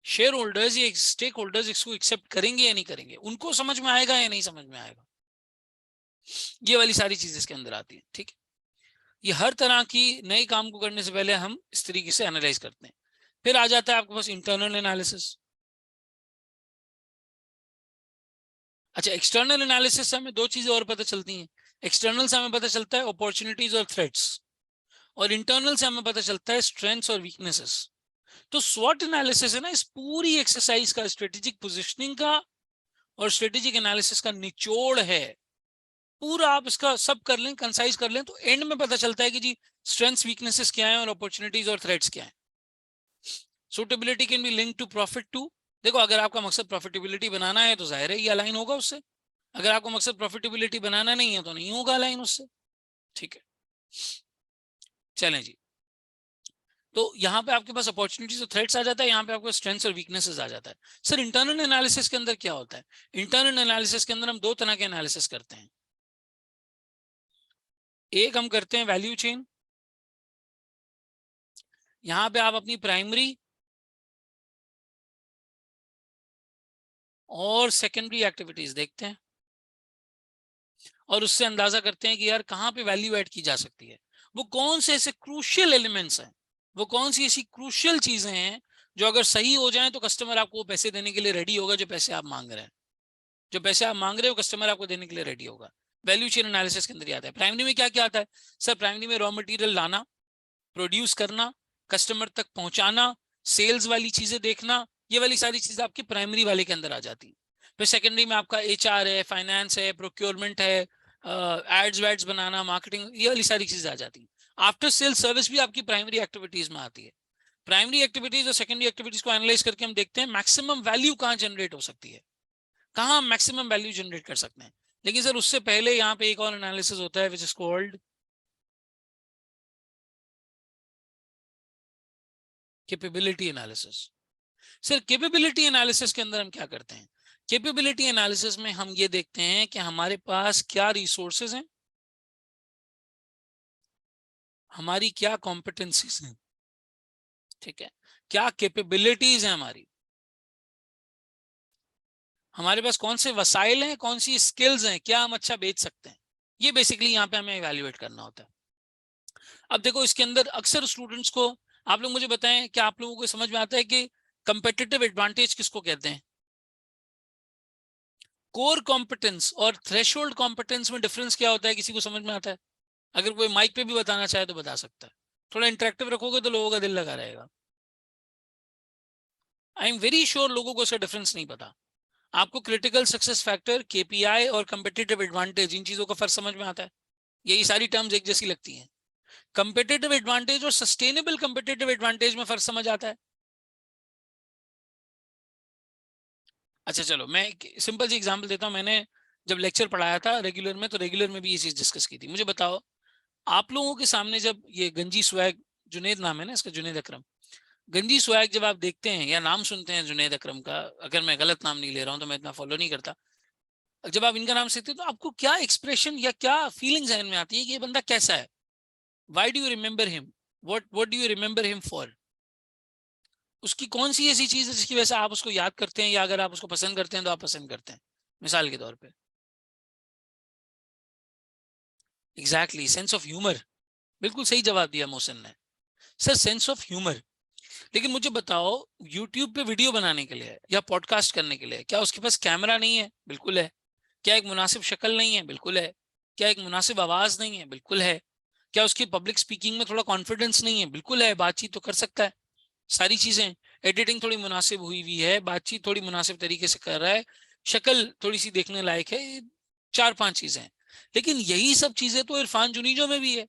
शेयर होल्डर्स या स्टेक होल्डर्स इसको एक्सेप्ट करेंगे या नहीं करेंगे, उनको समझ में आएगा या नहीं समझ में आएगा, ये वाली सारी चीजें इसके अंदर आती है। ठीक है, ये हर तरह की नए काम को करने से पहले हम इस तरीके से एनालाइज करते हैं। फिर आ जाता है आपके पास इंटरनल एनालिसिस। अच्छा, एक्सटर्नल एनालिसिस से हमें दो चीजें और पता चलती हैं। एक्सटर्नल से हमें पता चलता है अपॉर्चुनिटीज और थ्रेट्स, और इंटरनल से हमें पता चलता है स्ट्रेंथ्स और वीकनेसेस। तो स्वॉट एनालिसिस है ना इस पूरी एक्सरसाइज का, स्ट्रेटेजिक पोजिशनिंग का और स्ट्रेटेजिक एनालिसिस का निचोड़ है। पूरा आप इसका सब कर लें, कंसाइज कर लें, तो एंड में पता चलता है कि जी स्ट्रेंथ्स वीकनेसेस क्या है और अपॉर्चुनिटीज और थ्रेट्स क्या है। Suitability can be link to profit too. देखो, अगर आपका मकसद प्रॉफिटेबिलिटी बनाना है तो जाहिर है ये अलाइन होगा उससे। अगर आपको मकसद प्रॉफिटेबिलिटी बनाना नहीं है तो नहीं होगा अलाइन उससे। ठीक है, चलें जी। तो यहाँ पे आपके पास अपॉर्चुनिटीज और थ्रेट्स आ जाता है, यहाँ पे आपको स्ट्रेंथ्स और वीकनेसेस आ जाता है। सर इंटरनल एनालिसिस के अंदर क्या होता है? इंटरनल एनालिसिस के अंदर हम दो तरह के एनालिसिस करते हैं। एक हम करते हैं वैल्यू चेन, यहाँ पे आप अपनी प्राइमरी और सेकेंडरी एक्टिविटीज देखते हैं और उससे अंदाजा करते हैं कि यार कहाँ पे वैल्यू ऐड की जा सकती है, वो कौन से ऐसे क्रूशियल एलिमेंट्स हैं, वो कौन सी ऐसी क्रूशियल चीजें हैं जो अगर सही हो जाए तो कस्टमर आपको पैसे देने के लिए रेडी होगा, जो पैसे आप मांग रहे हैं। जो पैसे आप मांग रहे हो कस्टमर आपको देने के लिए रेडी होगा। वैल्यू चेन एनालिसिस के अंदर आता है। प्राइमरी में क्या क्या आता है? सर प्राइमरी में रॉ मटेरियल लाना, प्रोड्यूस करना, कस्टमर तक पहुंचाना, सेल्स वाली चीजें देखना, ये वाली सारी चीजें आपकी प्राइमरी वाले के अंदर आ जाती है। फिर सेकेंडरी में आपका HR है, फाइनेंस है, प्रोक्योरमेंट है, एड्स वैड्स बनाना, मार्केटिंग, ये वाली सारी चीजें आ जाती है। आफ्टर सेल सर्विस भी आपकी प्राइमरी एक्टिविटीज में आती है। प्राइमरी एक्टिविटीज और सेकेंडरी एक्टिविटीज को एनालाइज करके हम देखते हैं मैक्सिमम वैल्यू कहाँ जनरेट हो सकती है, कहाँ मैक्सिमम वैल्यू जनरेट कर सकते हैं। लेकिन सर उससे पहले यहाँ पे एक और एनालिसिस होता है which is called capability analysis. Sir capability analysis के अंदर हम क्या करते हैं? कैपेबिलिटी एनालिसिस में हम ये देखते हैं कि हमारे पास क्या रिसोर्सेज हैं, हमारी क्या कॉम्पिटेंसीज हैं, ठीक है, क्या कैपेबिलिटीज हैं हमारे पास कौन से वसाइल हैं, कौन सी स्किल्स हैं, क्या हम अच्छा बेच सकते हैं। ये बेसिकली यहाँ पे हमें इवैल्यूएट करना होता है। अब देखो इसके अंदर अक्सर स्टूडेंट्स को, आप लोग मुझे बताएं कि आप लोगों को समझ में आता है कि कंपेटिटिव एडवांटेज किसको कहते हैं? कोर कॉम्पिटेंस और थ्रेशोल्ड कॉम्पिटेंस में डिफरेंस क्या होता है, किसी को समझ में आता है? अगर कोई माइक पे भी बताना चाहे तो बता सकता है। थोड़ा इंटरेक्टिव रखोगे तो लोगों का दिल लगा रहेगा। आई एम वेरी श्योर लोगों को इसका डिफरेंस नहीं पता। आपको क्रिटिकल सक्सेस फैक्टर, KPI और कंपेटिटिव एडवांटेज, इन चीजों का फर्क समझ में आता है? यही सारी टर्म्स एक जैसी लगती हैं। कंपेटिटिव एडवांटेज और सस्टेनेबल कंपेटिटिव एडवांटेज में फर्क समझ आता है? अच्छा चलो मैं एक सिंपल सी एग्जांपल देता हूं। मैंने जब लेक्चर पढ़ाया था रेगुलर में, तो रेगुलर में भी ये चीज डिस्कस की थी। मुझे बताओ, आप लोगों के सामने जब ये गंजी स्वैग, जुनेद नाम है ना इसका, जुनेद अकरम, गंजी स्वैग जब आप देखते हैं या नाम सुनते हैं जुनेद अकरम का, अगर मैं गलत नाम नहीं ले रहा हूं तो मैं इतना फॉलो नहीं करता, जब आप इनका नाम सुनते हैं तो आपको क्या एक्सप्रेशन या क्या फीलिंग्स जहन में आती है कि ये बंदा कैसा है? Why do you remember him? What do you remember him for? उसकी कौन सी ऐसी चीज है जिसकी वजह से आप उसको याद करते हैं, या अगर आप उसको पसंद करते हैं तो आप पसंद करते हैं? मिसाल के तौर पे एग्जैक्टली सेंस ऑफ ह्यूमर। बिल्कुल सही जवाब दिया मोहसिन ने। Sir sense of humour. लेकिन मुझे बताओ, यूट्यूब पे वीडियो बनाने के लिए या पॉडकास्ट करने के लिए क्या उसके पास कैमरा नहीं है? बिल्कुल है। क्या एक मुनासिब शक्ल नहीं है? बिल्कुल है। क्या एक मुनासिब आवाज नहीं है? बिल्कुल है। क्या उसकी पब्लिक स्पीकिंग में थोड़ा कॉन्फिडेंस नहीं है? बिल्कुल है। बातचीत तो कर सकता है, सारी चीजें, एडिटिंग थोड़ी मुनासिब हुई हुई है, बातचीत थोड़ी मुनासिब तरीके से कर रहा है, शक्ल थोड़ी सी देखने लायक है, ये 4-5 चीजें हैं। लेकिन यही सब चीजें तो इरफान जुनीजो में भी है।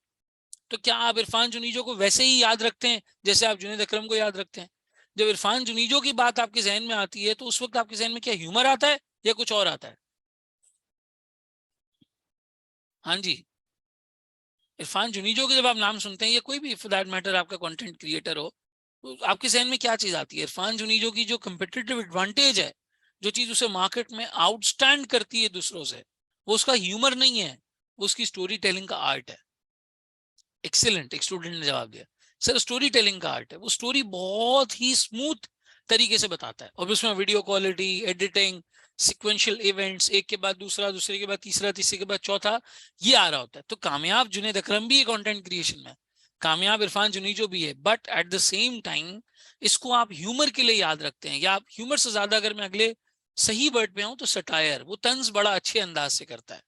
तो क्या आप इरफान जुनीजो को वैसे ही याद रखते हैं जैसे आप जुनेद अकरम को याद रखते हैं? जब इरफान जुनीजो की बात आपके जहन में आती है तो उस वक्त आपके जहन में क्या ह्यूमर आता है या कुछ और आता है? हाँ जी, इरफान जुनीजो के जब आप नाम सुनते हैं, या कोई भी फॉर दैट मैटर आपका कंटेंट क्रिएटर हो, तो आपके जहन में क्या चीज आती है? इरफान जुनीजो की जो कंपेटिटिव एडवांटेज है, जो चीज उसे मार्केट में आउटस्टैंड करती है दूसरों से, वो उसका ह्यूमर नहीं है, वो उसकी स्टोरी टेलिंग का आर्ट है। एक्सीलेंट, एक स्टूडेंट ने जवाब दिया, सर स्टोरी टेलिंग का आर्ट है। वो स्टोरी बहुत ही स्मूथ तरीके से बताता है, और उसमें video quality, editing, sequential events, एक के बाद दूसरा, दूसरे के बाद तीसरा, तीसरे के बाद चौथा, ये आ रहा होता है। तो कामयाब जुनेद अकरम भी है कंटेंट क्रिएशन में, कामयाब इरफान जुनीजो भी है, but at the same time इसको आप ह्यूमर के लिए याद रखते हैं, या आप ह्यूमर से ज्यादा, अगर मैं अगले सही वर्ड पे आऊं तो सटायर, वो तंज बड़ा अच्छे अंदाज से करता है।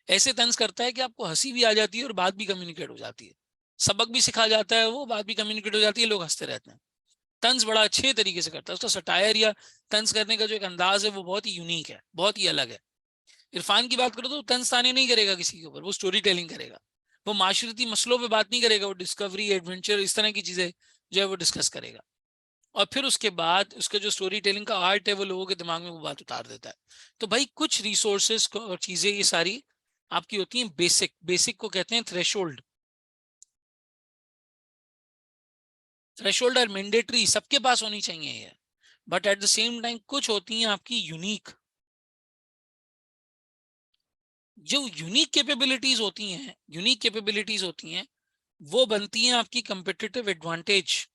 ऐसे तंज करता है कि आपको हंसी भी आ जाती है और बात भी कम्युनिकेट हो जाती है, सबक भी सिखा जाता है, वो बात भी कम्युनिकेट हो जाती है, लोग हंसते रहते हैं। तंज बड़ा अच्छे तरीके से करता है, उसका सटायर या तंज करने का जो एक अंदाज है वो बहुत ही यूनिक है, बहुत ही अलग है। इरफान की बात करो तो तंज ताने नहीं करेगा किसी के ऊपर, वो स्टोरी टेलिंग करेगा। वो माशरती मसलों पे बात नहीं करेगा, वो डिस्कवरी, एडवेंचर, इस तरह की चीजें जो है वो डिस्कस करेगा। और फिर उसके बाद उसका जो स्टोरी टेलिंग का आर्ट है, वो लोगों के दिमाग में वो बात उतार देता है। तो भाई कुछ रिसोर्सेस और चीजें ये सारी आपकी होती हैं बेसिक, बेसिक को कहते हैं थ्रेशोल्ड। थ्रेशोल्ड और मैंडेटरी सबके पास होनी चाहिए ये, but at the same time कुछ होती हैं आपकी यूनिक। जो यूनिक कैपेबिलिटीज होती हैं, यूनिक कैपेबिलिटीज होती हैं, वो बनती हैं आपकी कंपिटिटिव एडवांटेज।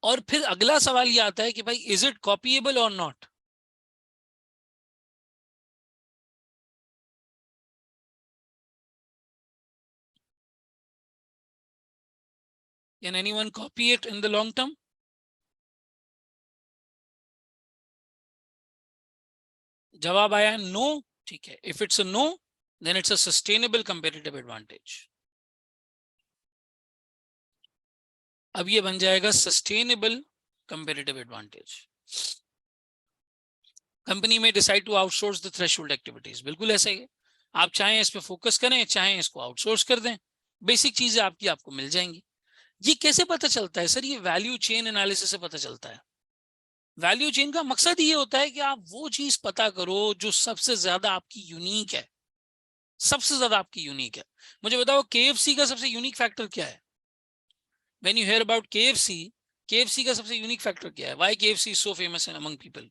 और फिर अगला सवाल ये आता है कि भाई इज इट कॉपीएबल और not? Can anyone copy it in the long term? जवाब आया नो। ठीक है, if it's a no, then it's a sustainable competitive advantage. अब ये बन जाएगा सस्टेनेबल कंपेटिटिव एडवांटेज। कंपनी में decide to outsource the threshold activities, बिल्कुल ऐसा ही है। आप चाहें इस पे फोकस करें, चाहें इसको आउटसोर्स कर दें, बेसिक चीजें आपकी आपको मिल जाएंगी। ये कैसे पता चलता है सर? ये वैल्यू चेन एनालिसिस से पता चलता है। वैल्यू चेन का मकसद ये होता है कि आप वो चीज पता करो जो सबसे ज्यादा आपकी यूनिक है, सबसे ज्यादा आपकी यूनिक है। मुझे बताओ केएफसी का सबसे यूनिक फैक्टर क्या है? When you here about KFC, KFC का सबसे यूनिक फैक्टर क्या है? Why KFC is so famous among people?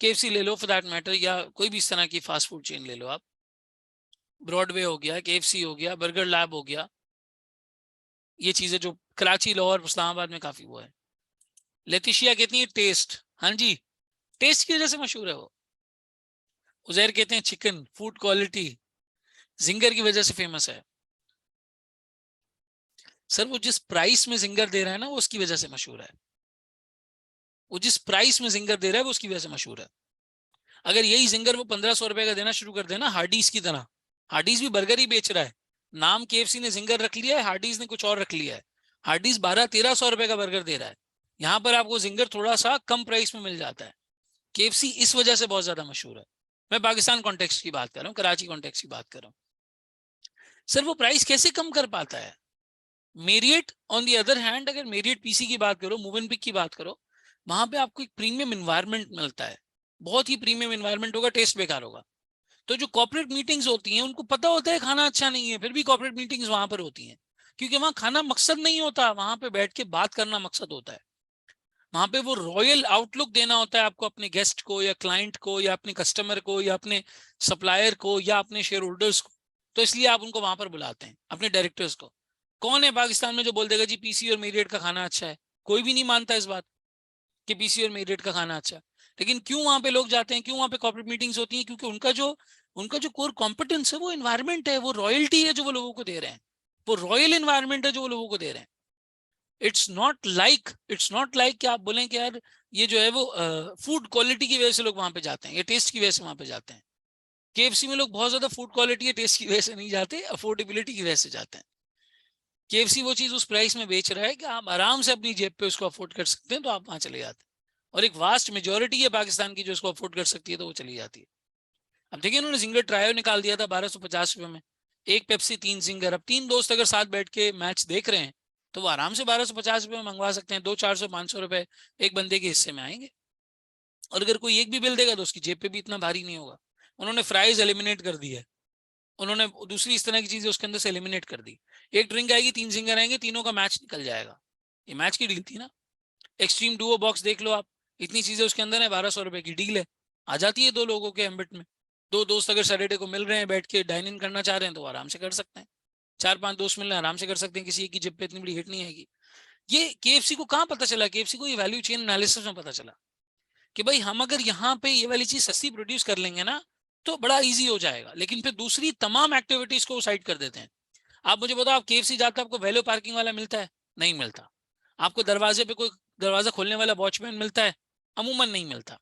KFC ले लो फॉर दैट मैटर, या कोई भी इस तरह की फास्ट फूड चेन ले लो आप, ब्रॉडवे हो गया, केएफसी हो गया, बर्गर लैब हो गया, ये चीजें जो कराची, लाहौर, इस्लामाबाद में काफी वो है। लेतिशिया कहती है टेस्ट, हाँ जी, टेस्ट की वजह से मशहूर है वो। उजैर कहते हैं चिकन, फूड क्वालिटी। जिंगर की वजह से फेमस है। सर वो जिस प्राइस में जिंगर दे रहा है ना, वो उसकी वजह से मशहूर है। वो जिस प्राइस में जिंगर दे रहा है, वो उसकी वजह से मशहूर है। अगर यही जिंगर वो 1500 रुपए का देना शुरू कर देना हार्डीज की तरह, हार्डीज भी बर्गर ही बेच रहा है, नाम केएफसी ने जिंगर रख लिया है, हार्डीज ने कुछ और रख लिया है। हार्डीज 1200-1300 रुपए का बर्गर दे रहा है, यहाँ पर आपको जिंगर थोड़ा सा कम प्राइस में मिल जाता है। केएफसी इस वजह से बहुत ज्यादा मशहूर है। मैं पाकिस्तान कॉन्टेक्स्ट की बात कर रहा हूँ, कराची कॉन्टेक्स्ट की बात कर रहा हूँ। सर वो प्राइस कैसे कम कर पाता है? Marriott on the other hand, अगर मेरियट पीसी की बात करो, मूव एंड पिक की बात करो, वहां पे आपको एक प्रीमियम इन्वायरमेंट मिलता है, बहुत ही प्रीमियम इन्वायरमेंट होगा, टेस्ट बेकार होगा। तो जो कॉर्पोरेट मीटिंग्स होती हैं, उनको पता होता है खाना अच्छा नहीं है, फिर भी कॉर्पोरेट मीटिंग्स वहां पर होती हैं, क्योंकि वहां खाना मकसद नहीं होता, वहां पे बैठ के बात करना मकसद होता है। वहां पे वो रॉयल आउटलुक देना होता है आपको, अपने गेस्ट को या क्लाइंट को या अपने कस्टमर को या अपने सप्लायर को या अपने शेयर होल्डर्स को। तो इसलिए आप उनको वहां पर बुलाते हैं, अपने डायरेक्टर्स को। कौन है पाकिस्तान में जो बोल देगा जी पीसी और मेरियट का खाना अच्छा है? कोई भी नहीं मानता इस बात कि पीसी और मेरियट का खाना अच्छा है। लेकिन क्यों वहां पे लोग जाते हैं, क्यों वहां पे कॉर्पोरेट मीटिंग्स होती हैं? क्योंकि उनका जो कोर कॉम्पिटेंस है वो इन्वायरमेंट है, वो रॉयल्टी है जो वो लोगों को दे रहे हैं, वो रॉयल इन्वायरमेंट है जो वो लोगों को दे रहे हैं। इट्स नॉट लाइक कि आप बोलें कि यार ये जो है वो फूड क्वालिटी की वजह से लोग वहां पे जाते हैं या टेस्ट की वजह से वहां पे जाते हैं। केएफसी में लोग बहुत ज्यादा फूड क्वालिटी या टेस्ट की वजह से नहीं जाते, अफोर्डेबिलिटी की वजह से जाते हैं। केएफसी वो चीज उस प्राइस में बेच रहा है कि आप आराम से अपनी जेब पे उसको अफोर्ड कर सकते हैं, तो आप वहां चले जाते हैं। और एक वास्ट मेजोरिटी है पाकिस्तान की जो उसको अफोर्ड कर सकती है, तो वो चली जाती है। अब देखिए उन्होंने जिंगर ट्रायो निकाल दिया था 1250 रुपए में, एक पेप्सी 3 जिंगर। अब 3 दोस्त अगर साथ बैठ के मैच देख रहे हैं, तो वो आराम से 1250 रुपए में मंगवा सकते हैं। 200-400-500 रुपए एक बंदे के हिस्से में आएंगे। और अगर कोई एक भी बिल देगा तो उसकी जेब पे भी इतना भारी नहीं होगा। उन्होंने फ्राइज एलिमिनेट कर दी है, उन्होंने दूसरी इस तरह की चीजें उसके अंदर से एलिमिनेट कर दी। एक ड्रिंक आएगी, 3 सिंगर आएंगे, तीनों का मैच निकल जाएगा। ये मैच की डील थी ना। एक्सट्रीम डुओ बॉक्स देख लो आप, इतनी चीजें उसके अंदर है, 1200 रुपए की डील है, आ जाती है दो लोगों के एम्बिट में। दो दोस्त अगर सैटरडे को मिल रहे हैं, बैठ के डाइन इन करना चाह रहे हैं, तो आराम से कर सकते हैं। 4-5 दोस्त मिल रहे हैं, आराम से कर सकते हैं, किसी एक की जेब पे इतनी बड़ी हिट नहीं आएगी। ये केएफसी को कहाँ पता चला? केएफसी को ये वैल्यू चेन एनालिसिस में पता चला कि भाई हम अगर यहाँ पे ये वाली चीज सस्ती प्रोड्यूस कर लेंगे ना, तो बड़ा इजी हो जाएगा। लेकिन फिर दूसरी तमाम एक्टिविटीज को साइड कर देते हैं। आप मुझे बताओ, आप केएफसी जाते हो, आपको वैल्यू पार्किंग वाला मिलता है? नहीं मिलता। आपको दरवाजे पे कोई दरवाजा खोलने वाला वॉचमैन मिलता है? अमूमन नहीं मिलता।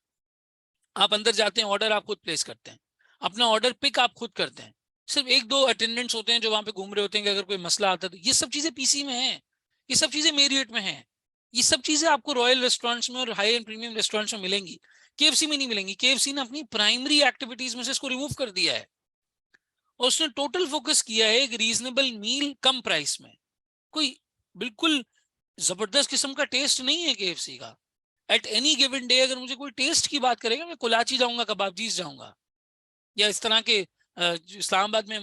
आप अंदर जाते हैं, ऑर्डर आप खुद प्लेस करते हैं, अपना ऑर्डर पिक आप खुद करते हैं। सिर्फ एक दो अटेंडेंट्स होते हैं जो वहां पे घूम रहे होते हैं कि अगर कोई मसला आता है तो। ये सब चीजें पीसी में है, ये सब चीजें मेरियट में है, ये सब चीजें आपको रॉयल रेस्टोरेंट्स में और हाई एंड प्रीमियम रेस्टोरेंट्स में मिलेंगी, केएफसी में नहीं मिलेंगी। केएफसी ने अपनी प्राइमरी एक्टिविटीज में से इसको रिमूव कर दिया है और उसने टोटल फोकस किया है एक रीजनेबल मील कम प्राइस में। कोई बिल्कुल जबरदस्त किस्म का टेस्ट नहीं है केएफसी का। एट एनी गिवन डे अगर मुझे कोई टेस्ट की बात करेगा, मैं कुलाची जाऊंगा, कबाबजीज जाऊंगा, या इस तरह के इस्लामाबाद में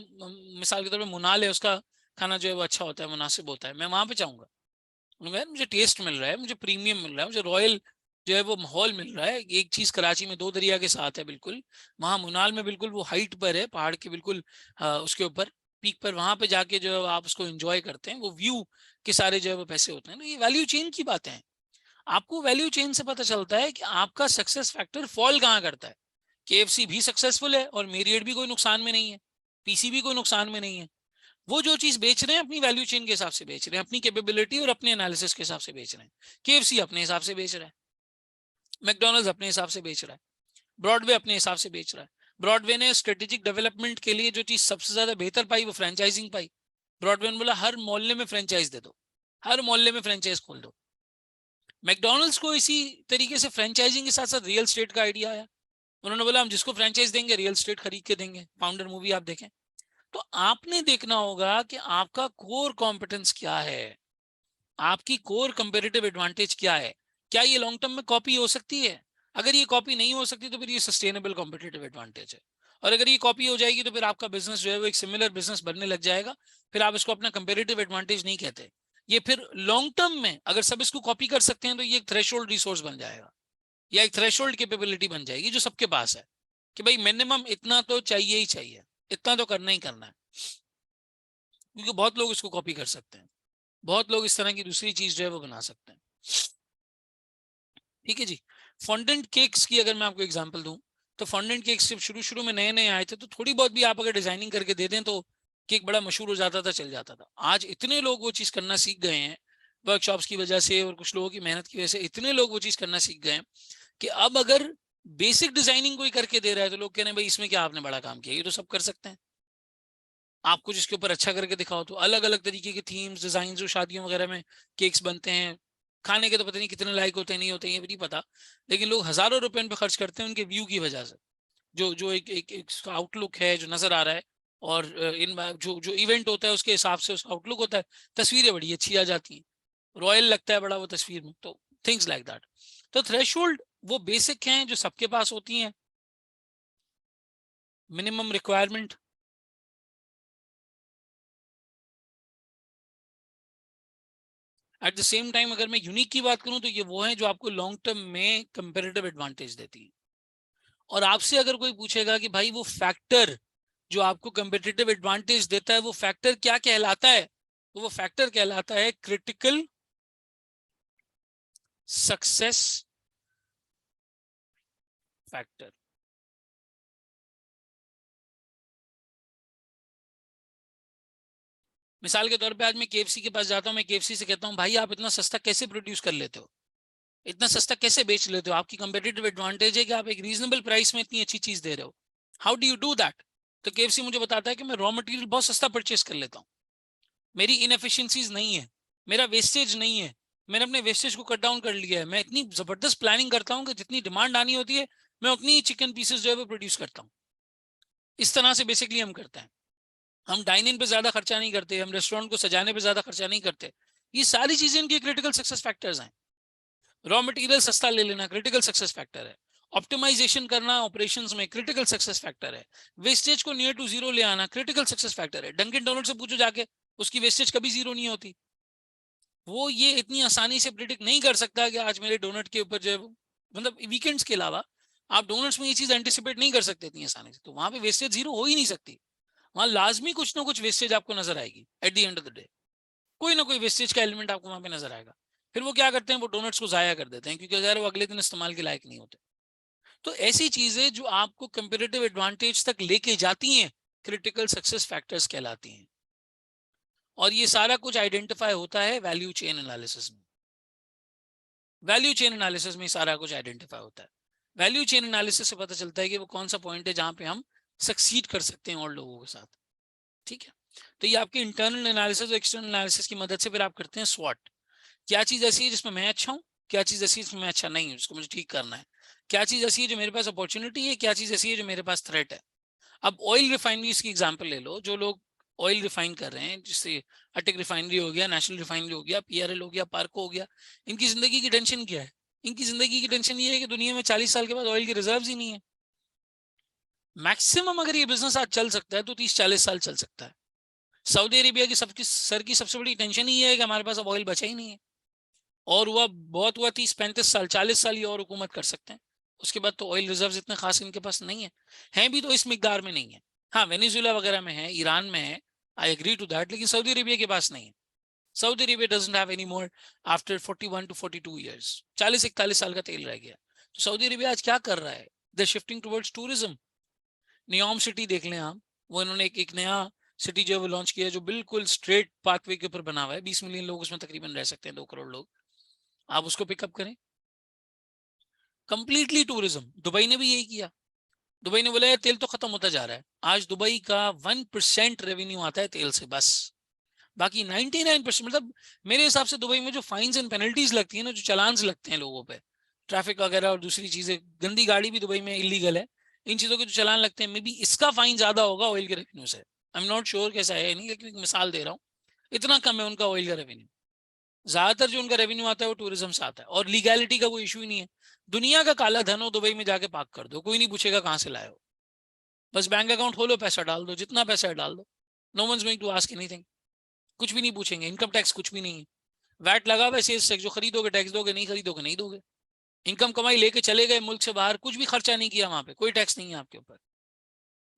मिसाल के तौर पे मुनाल है, उसका खाना जो है वो अच्छा होता है, मुनासिब होता है, मैं वहां पे जाऊंगा। मुझे टेस्ट मिल रहा है, मुझे प्रीमियम मिल रहा है, मुझे रॉयल जो है वो माहौल मिल रहा है। एक चीज कराची में दो दरिया के साथ है बिल्कुल, वहां मुनाल में बिल्कुल वो हाइट पर है, पहाड़ के बिल्कुल उसके ऊपर पीक पर, वहां पे जाके जो है आप उसको एंजॉय करते हैं, वो व्यू के सारे जो है वो पैसे होते हैं। तो ये वैल्यू चेन की बातें हैं। आपको वैल्यू चेन से पता चलता है कि आपका सक्सेस फैक्टर फॉल कहाँ करता है। केएफसी भी सक्सेसफुल है और मेरियट भी कोई नुकसान में नहीं है, पीसी भी कोई नुकसान में नहीं है। वो जो चीज बेच रहे हैं अपनी वैल्यू चेन के हिसाब से बेच रहे हैं, अपनी कैपेबिलिटी और अपने एनालिसिस के हिसाब से बेच रहे हैं। केएफसी अपने हिसाब से बेच रहा है, मैकडोनल्ड्स अपने हिसाब से बेच रहा है, ब्रॉडवे अपने हिसाब से बेच रहा है। ब्रॉडवे ने स्ट्रेटेजिक डेवलपमेंट के लिए जो चीज सबसे ज्यादा बेहतर पाई वो फ्रेंचाइजिंग पाई। ब्रॉडवे ने बोला हर मोहल्ले में फ्रेंचाइज दे दो, हर मोहल्ले में फ्रेंचाइज खोल दो। मैकडोनल्ड्स को इसी तरीके से फ्रेंचाइजिंग के साथ साथ रियल स्टेट का आइडिया आया। उन्होंने बोला हम जिसको फ्रेंचाइज देंगे रियल स्टेट खरीद के देंगे। फाउंडर मूवी आप देखें। तो आपने देखना होगा कि आपका कोर कॉम्पिटेंस क्या है, आपकी कोर कंपेरेटिव एडवांटेज क्या है। क्या ये लॉन्ग टर्म में कॉपी हो सकती है? अगर ये कॉपी नहीं हो सकती तो फिर ये सस्टेनेबल कॉम्पिटेटिव एडवांटेज है। और अगर ये कॉपी हो जाएगी तो फिर आपका बिजनेस जो है वो एक सिमिलर बिजनेस बनने लग जाएगा, फिर आप इसको अपना कंपेरेटिव एडवांटेज नहीं कहते। ये फिर लॉन्ग टर्म में अगर सब इसको कॉपी कर सकते हैं तो ये एक थ्रेशोल्ड रिसोर्स बन जाएगा, या एक थ्रेशोल्ड कैपेबिलिटी बन जाएगी जो सबके पास है, कि भाई मिनिमम इतना तो चाहिए ही चाहिए, इतना तो करना ही करना है। क्योंकि बहुत लोग इसको कॉपी कर सकते हैं, बहुत लोग इस तरह की दूसरी चीज जो है वो बना सकते हैं। ठीक है जी। फॉन्डेंट केक्स की अगर मैं आपको एग्जांपल दूं, तो फॉन्डेंट केक्स जब शुरू शुरू में नए नए आए थे तो थोड़ी बहुत भी आप अगर डिजाइनिंग करके दे दें तो केक बड़ा मशहूर हो जाता था, चल जाता था। आज इतने लोग वो चीज करना सीख गए हैं वर्कशॉप्स की वजह से और कुछ लोगों की मेहनत की वजह से, इतने लोग वो चीज करना सीख गए हैं कि अब अगर बेसिक डिजाइनिंग कोई करके दे रहा है तो लोग कह रहे हैं भाई इसमें क्या आपने बड़ा काम किया, ये तो सब कर सकते हैं। आप कुछ इसके ऊपर अच्छा करके दिखाओ। तो अलग अलग तरीके के थीम्स डिजाइन जो शादियों वगैरह में केक्स बनते हैं, खाने के तो पता नहीं कितने लायक होते हैं नहीं होते हैं, ये भी नहीं पता, लेकिन लोग हजारों रुपए उन पर खर्च करते हैं उनके व्यू की वजह से। जो जो एक आउटलुक है जो नजर आ रहा है, और इन जो जो इवेंट होता है उसके हिसाब से उसका आउटलुक होता है, तस्वीरें बड़ी अच्छी आ जाती हैं, रॉयल लगता है बड़ा वो तस्वीर में। तो थिंग्स लाइक दैट। तो थ्रेशोल्ड वो बेसिक हैं जो सबके पास होती हैं, minimum requirement. At the same time अगर मैं यूनिक की बात करूं तो ये वो है जो आपको लॉन्ग टर्म में कंपेरेटिव एडवांटेज देती है। और आपसे अगर कोई पूछेगा कि भाई वो फैक्टर जो आपको कंपेरेटिव एडवांटेज देता है वो फैक्टर क्या कहलाता है, तो वो फैक्टर कहलाता है क्रिटिकल सक्सेस फैक्टर। मिसाल के तौर पे आज मैं केएफसी के पास जाता हूं, मैं केएफसी से कहता हूं भाई आप इतना सस्ता कैसे प्रोड्यूस कर लेते हो, इतना सस्ता कैसे बेच लेते हो, आपकी कंपेटिटिव एडवांटेज है कि आप एक रीजनेबल प्राइस में इतनी अच्छी चीज दे रहे हो, how do you do that. तो केएफसी मुझे बताता है कि मैं रॉ मटेरियल बहुत सस्ता परचेस कर लेता हूँ, मेरी इनएफिशिएंसीज नहीं है, मेरा वेस्टेज नहीं है, मैंने अपने वेस्टेज को कट डाउन कर लिया है, मैं इतनी जबरदस्त प्लानिंग करता हूँ कि जितनी डिमांड आनी होती है मैं उतनी ही चिकन पीसेस जो है वो प्रोड्यूस करता हूँ। इस तरह से बेसिकली हम करते हैं। हम डाइन इन पे ज्यादा खर्चा नहीं करते, हम रेस्टोरेंट को सजाने पे ज्यादा खर्चा नहीं करते, ये सारी चीजें इनके क्रिटिकल सक्सेस फैक्टर्स हैं। रॉ मटेरियल सस्ता ले लेना क्रिटिकल सक्सेस फैक्टर है, ऑप्टिमाइजेशन करना ऑपरेशंस में क्रिटिकल सक्सेस फैक्टर है, वेस्टेज को नियर टू जीरो ले आना क्रिटिकल सक्सेस फैक्टर है। डंकिन डोनट से पूछो जाके, उसकी वेस्टेज कभी जीरो नहीं होती। वो ये इतनी आसानी से प्रिडिक्ट नहीं कर सकता कि आज मेरे डोनट के ऊपर जो मतलब वीकेंड्स के अलावा आप डोनट्स में ये चीज एंटिसिपेट नहीं कर सकते इतनी आसानी से, तो वहां पे वेस्टेज जीरो हो ही नहीं सकती। वहां लाजमी कुछ ना कुछ वेस्टेज आपको नजर आएगी at the end of the day, कोई ना कोई वेस्टेज का एलिमेंट आपको वहां पे नजर आएगा। फिर वो क्या करते हैं, वो डोनट्स को जाया कर देते हैं क्योंकि अगर वो अगले दिन इस्तेमाल के लायक नहीं होते। तो ऐसी चीजें जो आपको कंपेरेटिव एडवांटेज तक लेके जाती हैं क्रिटिकल सक्सेस फैक्टर्स कहलाती हैं। और ये सारा कुछ आइडेंटिफाई होता है वैल्यू चेन एनालिसिस में। वैल्यू चेन एनालिसिस में सारा कुछ आइडेंटिफाई होता है। वैल्यू चेन एनालिसिस से पता चलता है कि वो कौन सा पॉइंट है जहां पे हम सक्सीड कर सकते हैं और लोगों के साथ। ठीक है, तो ये आपके इंटरनल एनालिसिस और एक्सटर्नल एनालिसिस की मदद से फिर आप करते हैं स्वॉट। क्या चीज ऐसी है जिसमें मैं अच्छा हूँ, क्या चीज ऐसी है जिसमें मैं अच्छा नहीं हूँ, जिसको मुझे ठीक करना है। क्या चीज ऐसी है जो मेरे पास अपॉर्चुनिटी है, क्या चीज ऐसी है जो मेरे पास थ्रेट है। अब ऑयल रिफाइनरीज की एग्जांपल ले लो, जो लोग ऑयल रिफाइन कर रहे हैं, जिससे अटक रिफाइनरी हो गया, नेशनल रिफाइनरी हो गया, पीआरएल हो गया, पार्को हो गया, इनकी जिंदगी की टेंशन क्या है? इनकी जिंदगी की टेंशन ये है कि दुनिया में 40 साल के बाद ऑयल की रिजर्व्स ही नहीं है। मैक्सिमम अगर ये बिजनेस आज चल सकता है तो 30-40 साल चल सकता है। सऊदी अरेबिया की सबकी सर की सबसे बड़ी टेंशन ही है कि हमारे पास अब ऑयल बचा ही नहीं है। और हुआ बहुत हुआ 30-35 साल 40 साल ये और हुकूमत कर सकते हैं, उसके बाद तो ऑयल रिजर्व्स इतने खास इनके पास नहीं है। हैं भी तो इस मिकदार में नहीं है। हाँ वेनेजुएला वगैरह में है, ईरान में है, आई एग्री टू दैट, लेकिन सऊदी अरेबिया के पास नहीं है। Saudi Arabia doesn't have any more after 41 to 42 years, 40-41 साल का तेल रह गया। तो सऊदी अरेबिया आज क्या कर रहा है? They shifting towards tourism. NEOM city देख लें आप, वो इन्होंने एक नया सिटी जो है वो लॉन्च किया है, जो बिल्कुल स्ट्रेट पाथवे के ऊपर बना हुआ है। 20 मिलियन लोग उसमें तकरीबन रह सकते हैं, 2 करोड़ लोग। आप उसको पिकअप करें, कंप्लीटली टूरिज्म। दुबई ने भी यही किया। दुबई ने बोला है तेल तो खत्म होता जा रहा है, आज दुबई का 1% रेवेन्यू आता है तेल से बस, बाकी 99% मतलब मेरे हिसाब से दुबई में जो फाइन्स एंड पेनल्टीज लगती है ना, जो चालान्स लगते हैं लोगों पे, ट्रैफिक वगैरह और दूसरी चीजें, गंदी गाड़ी भी दुबई में इलीगल है, इन चीजों के जो चालान लगते हैं, मे बी इसका फाइन ज्यादा होगा ऑयल के रेवेन्यू से। आई एम नॉट श्योर कैसा है नहीं, लेकिन एक मिसाल दे रहा हूँ, इतना कम है उनका ऑयल का रेवेन्यू। ज्यादातर जो उनका रेवेन्यू आता है वो टूरिज्म से आता है, और लीगैलिटी का कोई इशू ही नहीं है। दुनिया का काला धन हो दुबई में जाके पार्क कर दो, कोई नहीं पूछेगा कहाँ से लाए हो। बस बैंक अकाउंट खोलो, पैसा डाल दो, जितना पैसा है डाल दो। No one's going to ask anything, कुछ भी नहीं पूछेंगे। इनकम टैक्स कुछ भी नहीं है, वैट लगा हुआ है, सेल्स टैक्स, जो खरीदोगे टैक्स दोगे, नहीं खरीदोगे नहीं दोगे। इनकम कमाई लेके चले गए मुल्क से बाहर, कुछ भी खर्चा नहीं किया वहां पे, कोई टैक्स नहीं है आपके ऊपर,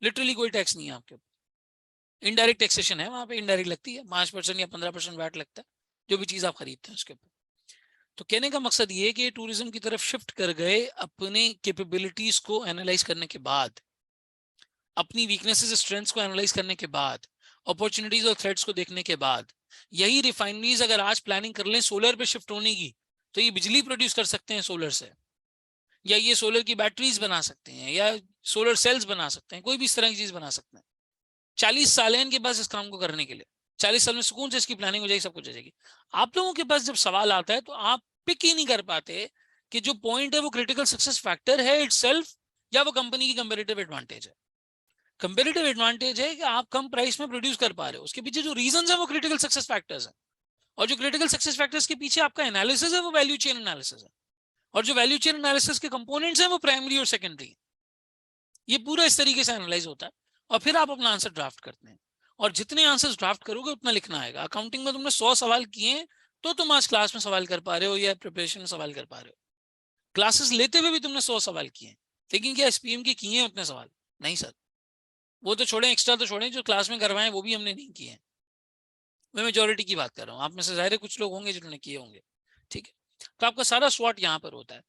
लिटरली कोई टैक्स नहीं है आपके ऊपर। इनडायरेक्ट टैक्सेशन है वहां पे, इनडायरेक्ट लगती है 5% या 15% वैट लगता है जो भी चीज आप खरीदते हैं उसके ऊपर। तो कहने का मकसद ये कि टूरिज्म की तरफ शिफ्ट कर गए अपने कैपेबिलिटीज को एनालाइज करने के बाद, अपनी वीकनेसेस स्ट्रेंथ्स को एनालाइज करने के बाद, अपॉर्चुनिटीज और थ्रेट्स को देखने के बाद। यही रिफाइनरीज अगर आज प्लानिंग कर लें सोलर पे शिफ्ट होने की, तो ये बिजली प्रोड्यूस कर सकते हैं सोलर से, या ये सोलर की बैटरीज बना सकते हैं, या सोलर सेल्स बना सकते हैं, कोई भी इस तरह की चीज बना सकते हैं। 40 साल है इनके पास इस काम को करने के लिए। 40 साल में सुकून से इसकी प्लानिंग हो जाएगी, सब कुछ हो जाएगी। आप लोगों के पास जब सवाल आता है तो आप पिक ही नहीं कर पाते कि जो पॉइंट है वो क्रिटिकल सक्सेस फैक्टर है इटसेल्फ, या वो कंपनी की कंपेरेटिव एडवांटेज है। कंपेरेटिव एडवांटेज है कि आप कम प्राइस में प्रोड्यूस कर पा रहे हो, उसके पीछे जो रीजंस है वो क्रिटिकल सक्सेस फैक्टर्स है। और जो क्रिटिकल सक्सेस फैक्टर्स के पीछे आपका एनालिसिस है वो वैल्यू चेन एनालिसिस है। और जो वैल्यू चेन एनालिसिस के कंपोनेंट्स हैं वो प्राइमरी और सेकेंडरी है। ये पूरा इस तरीके से एनालाइज होता है, और फिर आप अपना आंसर ड्राफ्ट करते हैं। और जितने आंसर्स ड्राफ्ट करोगे उतना लिखना आएगा। अकाउंटिंग में तुमने 100 सवाल किए तो तुम आज क्लास में सवाल कर पा रहे हो या प्रिपरेशन में सवाल कर पा रहे हो। क्लासेस लेते हुए भी तुमने 100 सवाल किए, लेकिन क्या एसपीएम के किए हैं उतने सवाल? नहीं सर, वो तो छोड़े, एक्स्ट्रा तो छोड़े, जो क्लास में करवाए वो भी हमने नहीं किए हैं। मैं मेजोरिटी की बात कर रहा हूँ, आप में से जाहिर है कुछ लोग होंगे जिन्होंने किए होंगे। ठीक है, तो आपका सारा स्वॉट यहाँ पर होता है।